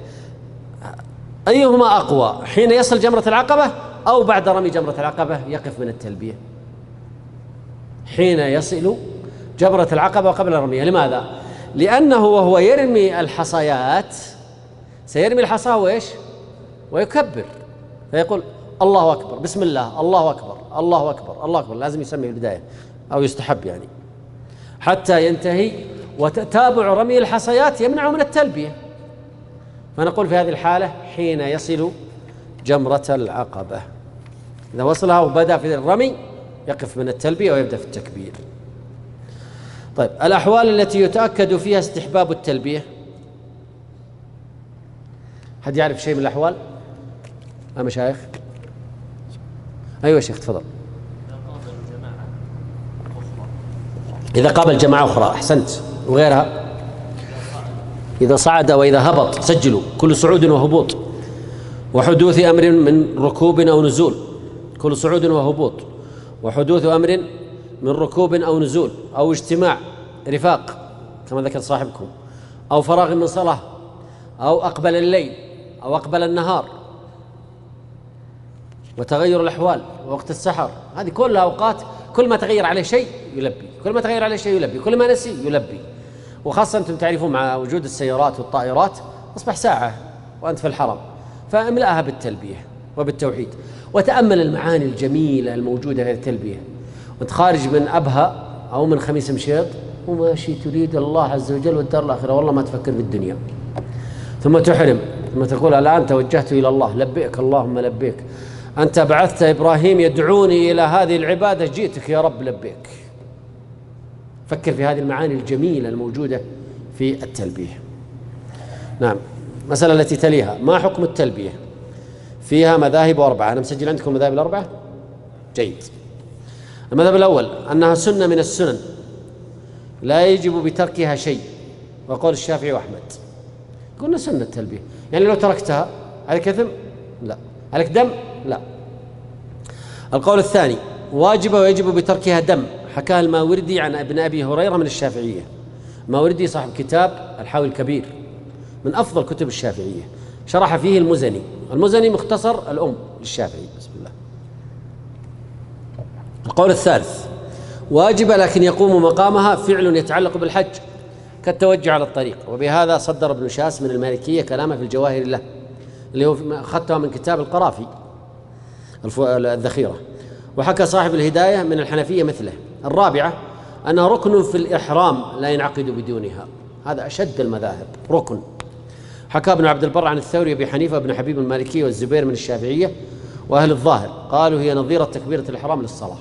أيهما أقوى، حين يصل جمرة العقبة أو بعد رمي جمرة العقبة يقف من التلبية؟ حين يصل جمرة العقبة وقبل رميها. لماذا؟ لأنه وهو يرمي الحصيات سيرمي الحصى وإيش؟ ويكبر، فيقول الله أكبر، بسم الله، الله أكبر، الله أكبر، الله أكبر. لازم يسمي البداية أو يستحب يعني حتى ينتهي. وتتابع رمي الحصيات يمنع من التلبية، فنقول في هذه الحالة حين يصل جمرة العقبة. إذا وصلها وبدأ في الرمي يقف من التلبية ويبدأ في التكبير. طيب الأحوال التي يتأكد فيها استحباب التلبية، حد يعرف شيء من الأحوال؟ مشايخ؟ أيوة شيخ تفضل. إذا قابل جماعة أخرى. أحسنت. وغيرها؟ إذا صعد وإذا هبط. سجلوا كل صعود وهبوط، وحدوث أمر من ركوب أو نزول. كل صعود وهبوط وحدوث أمر من ركوب أو نزول أو اجتماع رفاق كما ذكر صاحبكم، أو فراغ من صلاة، أو أقبل الليل أو أقبل النهار، وتغير الأحوال ووقت السحر. هذه كلها أوقات كل ما تغير عليه شيء يلبي، كل ما تغير عليه شيء يلبي، كل ما نسي يلبي. وخاصة أنتم تعرفون مع وجود السيارات والطائرات أصبح ساعة وأنت في الحرم، فاملأها بالتلبية وبالتوحيد، وتأمل المعاني الجميلة الموجودة في التلبية. وأنت خارج من أبها أو من خميس مشيط وماشي تريد الله عز وجل والدار الآخرة، والله ما تفكر بالدنيا، ثم تحرم، ثم تقول الآن توجهت إلى الله، لبيك اللهم لبيك، أنت بعثت إبراهيم يدعوني إلى هذه العبادة، جئتك يا رب لبيك. فكر في هذه المعاني الجميلة الموجودة في التلبية. نعم. المسألة التي تليها، ما حكم التلبية؟ فيها مذاهب أربعة. أنا مسجل عندكم المذاهب الأربعة؟ جيد. المذهب الأول أنها سنة من السنن لا يجب بتركها شيء، وقول الشافعي وأحمد. قلنا سنة التلبية، يعني لو تركتها عليك إثم؟ لا. عليك دم؟ لا. القول الثاني واجب ويجب بتركها دم، حكاها الماوردي عن ابن أبي هريرة من الشافعية. الماوردي صاحب كتاب الحاوي الكبير من أفضل كتب الشافعية، شرح فيه المزني المزني مختصر الأم للشافعي. بسم الله. القول الثالث: واجبة لكن يقوم مقامها فعل يتعلق بالحج كالتوجه على الطريق. وبهذا صدر ابن شاس من المالكية كلامه في الجواهر له اللي هو أخذتها من كتاب القرافي الذخيرة. وحكى صاحب الهداية من الحنفية مثله. الرابعة أنها ركن في الإحرام لا ينعقد بدونها، هذا أشد المذاهب، ركن. حكى ابن عبد البر عن الثوري وابي حنيفة وابن حبيب المالكية والزبير من الشافعية وأهل الظاهر، قالوا هي نظيرة تكبيرة الإحرام للصلاة.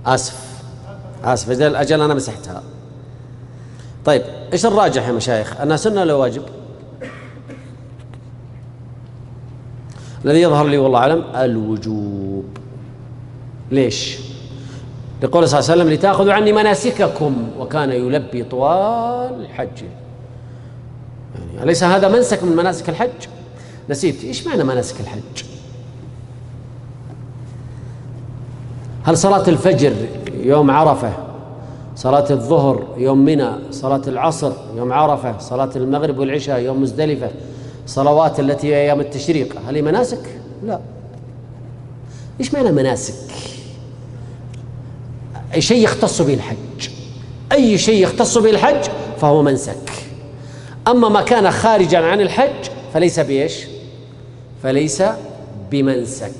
آسف أجل أنا مسحتها. طيب إيش الراجح يا مشايخ؟ أنها سنة ولا واجب؟ الذي يظهر لي والله أعلم الوجوب. ليش؟ لقول صلى الله عليه وسلم: لتأخذوا عني مناسككم، وكان يلبي طوال الحج. يعني أليس هذا منسك من مناسك الحج؟ نسيت إيش معنى مناسك الحج؟ هل صلاة الفجر يوم عرفة، صلاة الظهر يوم منى، صلاة العصر يوم عرفة، صلاة المغرب والعشاء يوم مزدلفة، صلوات التي هي أيام التشريق، هل هي مناسك؟ لا. إيش معنى مناسك؟ أي شيء يختص به الحج، أي شيء يختص به الحج فهو منسك. أما ما كان خارجا عن الحج فليس بإيش؟ فليس بمنسك.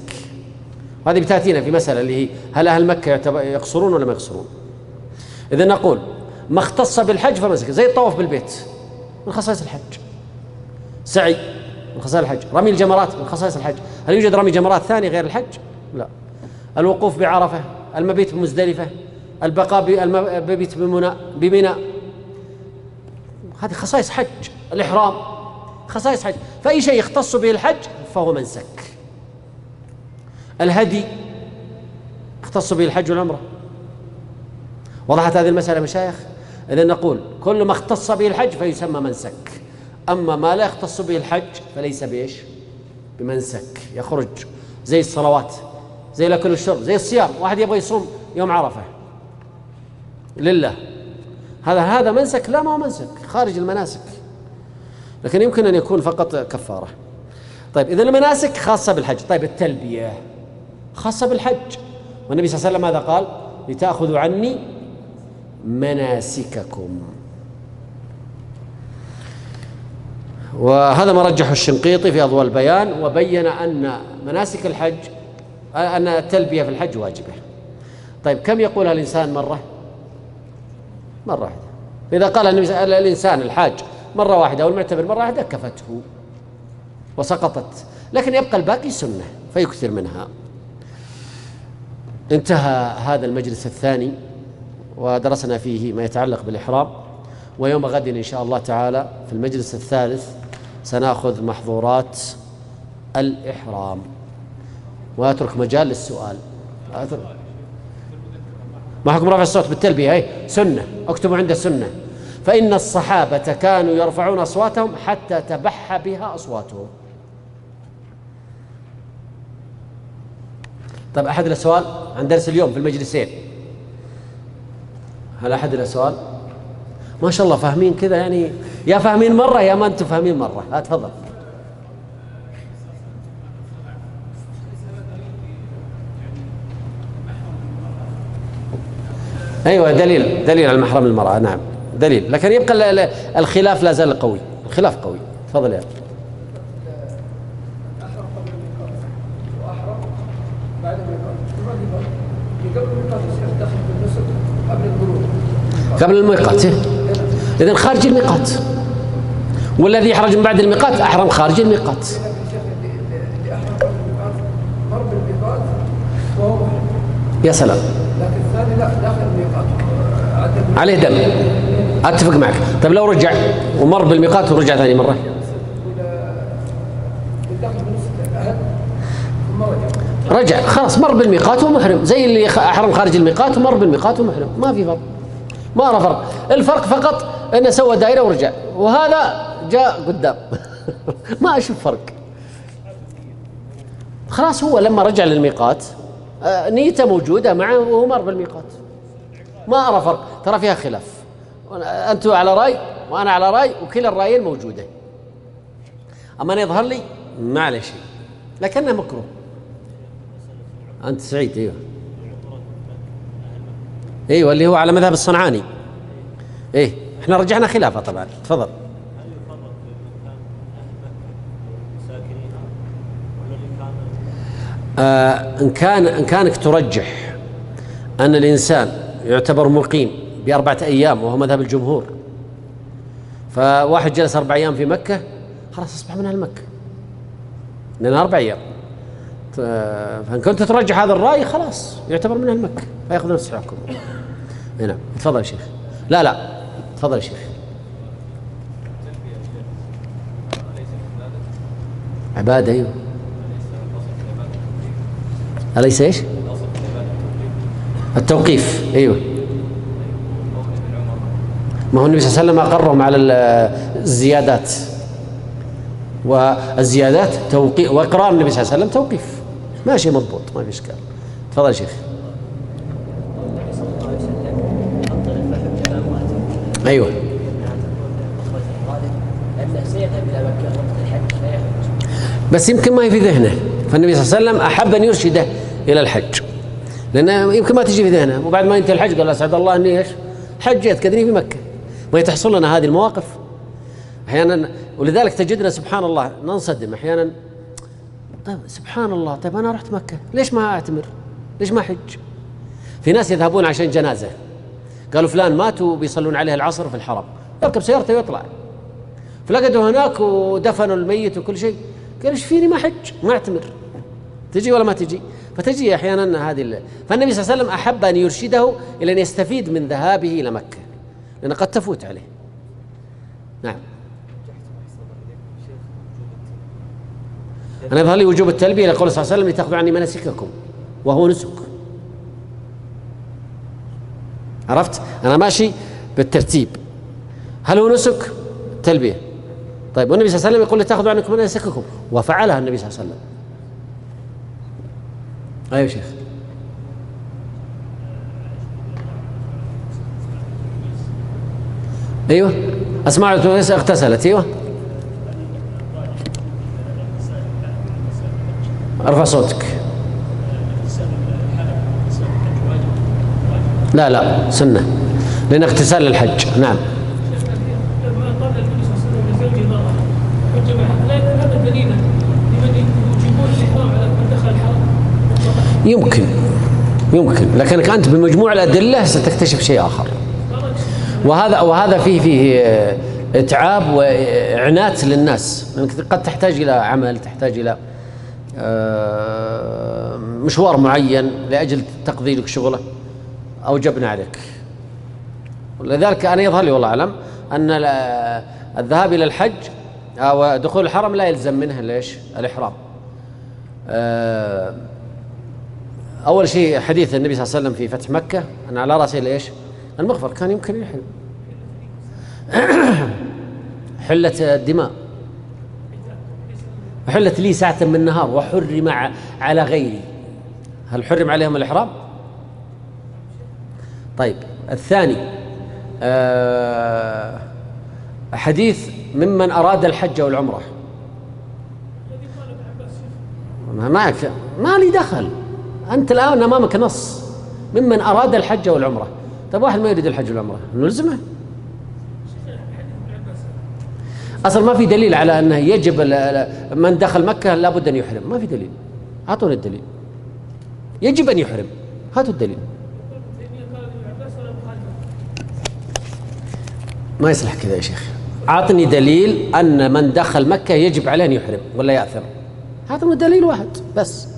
وهذه بتأتينا في مسألة اللي هي هل أهل مكة يقصرون ولا ما يقصرون؟ إذا نقول ما اختص بالحج فمنسك، زي الطواف بالبيت من خصائص الحج، سعي من خصائص الحج، رمي الجمرات من خصائص الحج. هل يوجد رمي جمرات ثاني غير الحج؟ لا. الوقوف بعرفة، المبيت بمزدلفة، البقاء بالمبيت بمنى، هذه خصائص حج. الإحرام خصائص حج، فأي شيء يختص به الحج فهو منسك. الهدي يختص به الحج والعمرة. وضحت هذه المسألة مشايخ؟ إذا نقول كل ما اختص به الحج فيسمى منسك، أما ما لا يختص به الحج فليس بإيش؟ بمنسك، يخرج. زي الصلوات، زي الأكل والشرب، زي الصيام. واحد يبغى يصوم يوم عرفة لله، هذا منسك؟ لا، ما هو منسك، خارج المناسك، لكن يمكن أن يكون فقط كفارة. طيب إذا المناسك خاصة بالحج. طيب التلبية خاصة بالحج، والنبي صلى الله عليه وسلم ماذا قال؟ لتأخذوا عني مناسككم. وهذا ما رجحه الشنقيطي في أضواء البيان، وبين أن مناسك الحج، أن التلبية في الحج واجبة. طيب كم يقولها الإنسان؟ مرة واحدة. إذا قال الإنسان الحاج مرة واحدة أو المعتمر مرة واحدة كفته وسقطت، لكن يبقى الباقي سنة فيكثر منها. انتهى هذا المجلس الثاني ودرسنا فيه ما يتعلق بالإحرام، ويوم غد إن شاء الله تعالى في المجلس الثالث سنأخذ محظورات الإحرام، وأترك مجال للسؤال. ما حكم رفع الصوت بالتلبية؟ هي سنة، اكتبوا عند السنة. فإن الصحابة كانوا يرفعون أصواتهم حتى تبح بها أصواتهم. طيب أحد له سؤال عن درس اليوم في المجلسين؟ هل أحد له سؤال؟ ما شاء الله فاهمين كذا، يعني يا فاهمين مرة يا ما أنتم فاهمين مرة. تفضل. أيوة، دليل على المحرم المرأة، نعم دليل، لكن يبقى الخلاف لا زال قوي، الخلاف قوي. تفضل يا قبل الميقات. إذن خارج الميقات، والذي يحرج من بعد الميقات أحرم خارج الميقات. يا سلام، لكن الثاني لا، داخل الميقات عليه دم. أتفق معك. طيب لو رجع ومر بالميقات ورجع ثاني مرة، رجع خلاص مر بالميقات ومحرم، زي اللي أحرم خارج الميقات ومر بالميقات ومحرم، ما في فرق، ما أرى فرق. الفرق فقط أنه سوى دائرة ورجع، وهذا جاء قدام. ما أشوف فرق. خلاص هو لما رجع للميقات نيته موجودة معه وهو مر بالميقات، ما أرى فرق. ترى فيها خلاف، أنتوا على رأي وأنا على رأي، وكلا الرأيين موجودة. أما أنا يظهر لي ما عليه شيء، لكنه مكروه. أنت سعيد؟ أيوه أيوه، اللي هو على مذهب الصنعاني. إيه إحنا رجعنا خلافه طبعا. تفضل. إن كانك ترجح أن الإنسان يعتبر مقيم ب4 أيام وهو مذهب الجمهور، فواحد جلس 4 أيام في مكة خلاص أصبح من أهل مكة لأن 4 أيام. فإن كنت ترجح هذا الرأي خلاص يعتبر من أهل مكة فيأخذ نفس الحكم. نعم تفضل يا شيخ. لا تفضل يا شيخ. عبادة أيوه. أليس إيش؟ التوقيف أيوه. ما هو النبي صلى الله عليه وسلم أقرهم على الزيادات، والزيادات توقيف، وإقرار النبي صلى الله عليه وسلم توقيف، ماشي مضبوط ما في إشكال. تفضل يا شيخ. أيوه. بس يمكن ما هي في ذهنه، فالنبي صلى الله عليه وسلم أحب أن يرشده إلى الحج، لأنه يمكن ما تجي في ذهنه، وبعد ما ينتهي الحج قال أسعد الله أني إيش حجيت كذني في مكة. ما تحصل لنا هذه المواقف أحيانا، ولذلك تجدنا سبحان الله ننصدم أحيانا. طيب سبحان الله، طيب أنا رحت مكة ليش ما أعتمر؟ ليش ما حج؟ في ناس يذهبون عشان جنازة، قالوا فلان مات وبيصلون عليه العصر في الحرم، يركب سيارته ويطلع، فلقدوا هناك ودفنوا الميت وكل شيء، قال ايش فيني ما حج ما اعتمر؟ تجي ولا ما تجي؟ فتجي أحيانا هذه فالنبي صلى الله عليه وسلم أحب أن يرشده إلى أن يستفيد من ذهابه إلى مكة، لأن قد تفوت عليه. نعم. أنا يظهر لي وجوب التلبية لقول صلى الله عليه وسلم لتأخذوا عني مناسككم، وهو نسك. عرفت؟ أنا ماشي بالترتيب. هل هو نسك؟ التلبية. طيب والنبي صلى الله عليه وسلم يقول لتأخذوا عنكم مناسككم، وفعلها النبي صلى الله عليه وسلم. أيوة شيخ. أيوة أسماء اغتسلت. أيوة ارفع صوتك. لا سنة، لأن اغتسال للحج. نعم. يمكن لكنك أنت بمجموع الأدلة ستكتشف شيء آخر، وهذا فيه إتعاب وإعنات للناس، قد تحتاج إلى عمل، تحتاج إلى مشوار معين لأجل تقضي لك شغله، أوجبنا عليك. ولذلك أنا يظهر لي والله أعلم أن الذهاب إلى الحج أو دخول الحرم لا يلزم منه ليش الإحرام. أول شيء حديث النبي صلى الله عليه وسلم في فتح مكة أن على رأسه ليش المغفر، كان يمكن يحرم. حلة الدماء، حلت لي ساعة من النهار وحرم على غيري، هل حرم عليهم الإحرام؟ طيب الثاني حديث ممن أراد الحج والعمرة، ما لي دخل، أنت الآن أمامك نص ممن أراد الحج والعمرة. طيب واحد ما يريد الحج والعمرة نلزمه؟ أصلا ما في دليل على أنه يجب من دخل مكة لابد أن يحرم، ما في دليل. أعطونا الدليل. يجب أن يحرم، هاتوا الدليل. ما يصلح كذا يا شيخ، أعطني دليل أن من دخل مكة يجب عليه أن يحرم ولا يأثر، هذا دليل واحد بس،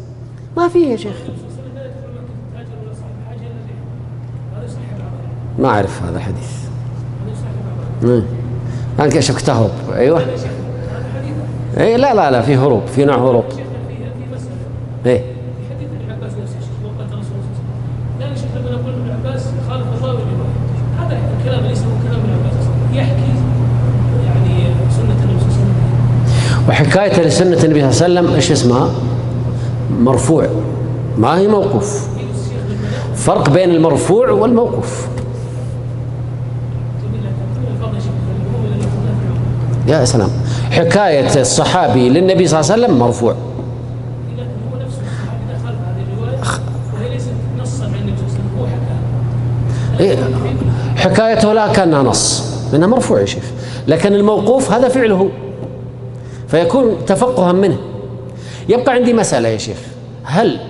ما فيه يا شيخ. ما أعرف هذا الحديث. أنت كشفك تهرب. أيوة. إيه لا في هروب، في نوع هروب. إيه. حديث ابن عباس نفس الشيء وقت الرسول صلى الله عليه وسلم، لا شك لما نقول ابن عباس خالف الراوي هذا الكلام ليس هو كلام ابن عباس، يحكي يعني سنة النبي صلى الله عليه وسلم. وحكاية لسنة النبي صلى الله عليه وسلم إيش اسمها؟ مرفوع، ما هي موقوف. فرق بين المرفوع والموقوف. يا سلام. حكاية الصحابي للنبي صلى الله عليه وسلم مرفوع. إذا هو نفسه الصحابي دخل هذه الرواية وهي ليست نصا عن النبي صلى الله عليه وسلم، هو حكاها. حكايته لا كأنها نص لأنها مرفوع يا شيخ، لكن الموقوف هذا فعله فيكون تفقها منه. يبقى عندي مسألة يا شيخ، هل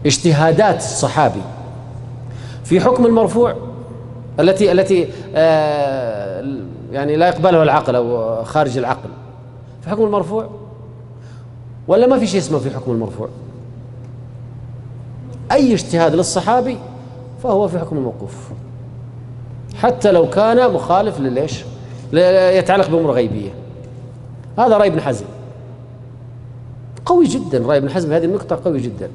اجتهادات الصحابي في حكم المرفوع التي يعني لا يقبلها العقل أو خارج العقل في حكم المرفوع، ولا ما في شيء اسمه في حكم المرفوع؟ أي اجتهاد للصحابي فهو في حكم الموقوف، حتى لو كان مخالف لليش يتعلق بأمور غيبية. هذا رأي ابن حزم قوي جدا، رأي ابن حزم هذه النقطة قوي جدا،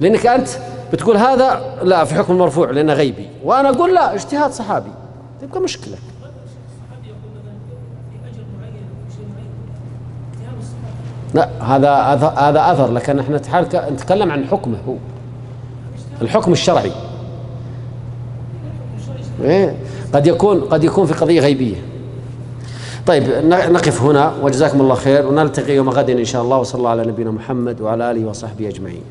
لأنك أنت بتقول هذا لا في حكم المرفوع لأنه غيبي، وأنا أقول لا اجتهاد صحابي، تبقى مشكلة. لا هذا أثر، لكن احنا نتكلم عن حكمه هو، الحكم الشرعي. قد يكون في قضية غيبية. طيب نقف هنا، وجزاكم الله خير، ونلتقي يوم غد إن شاء الله، وصلى الله على نبينا محمد وعلى آله وصحبه أجمعين.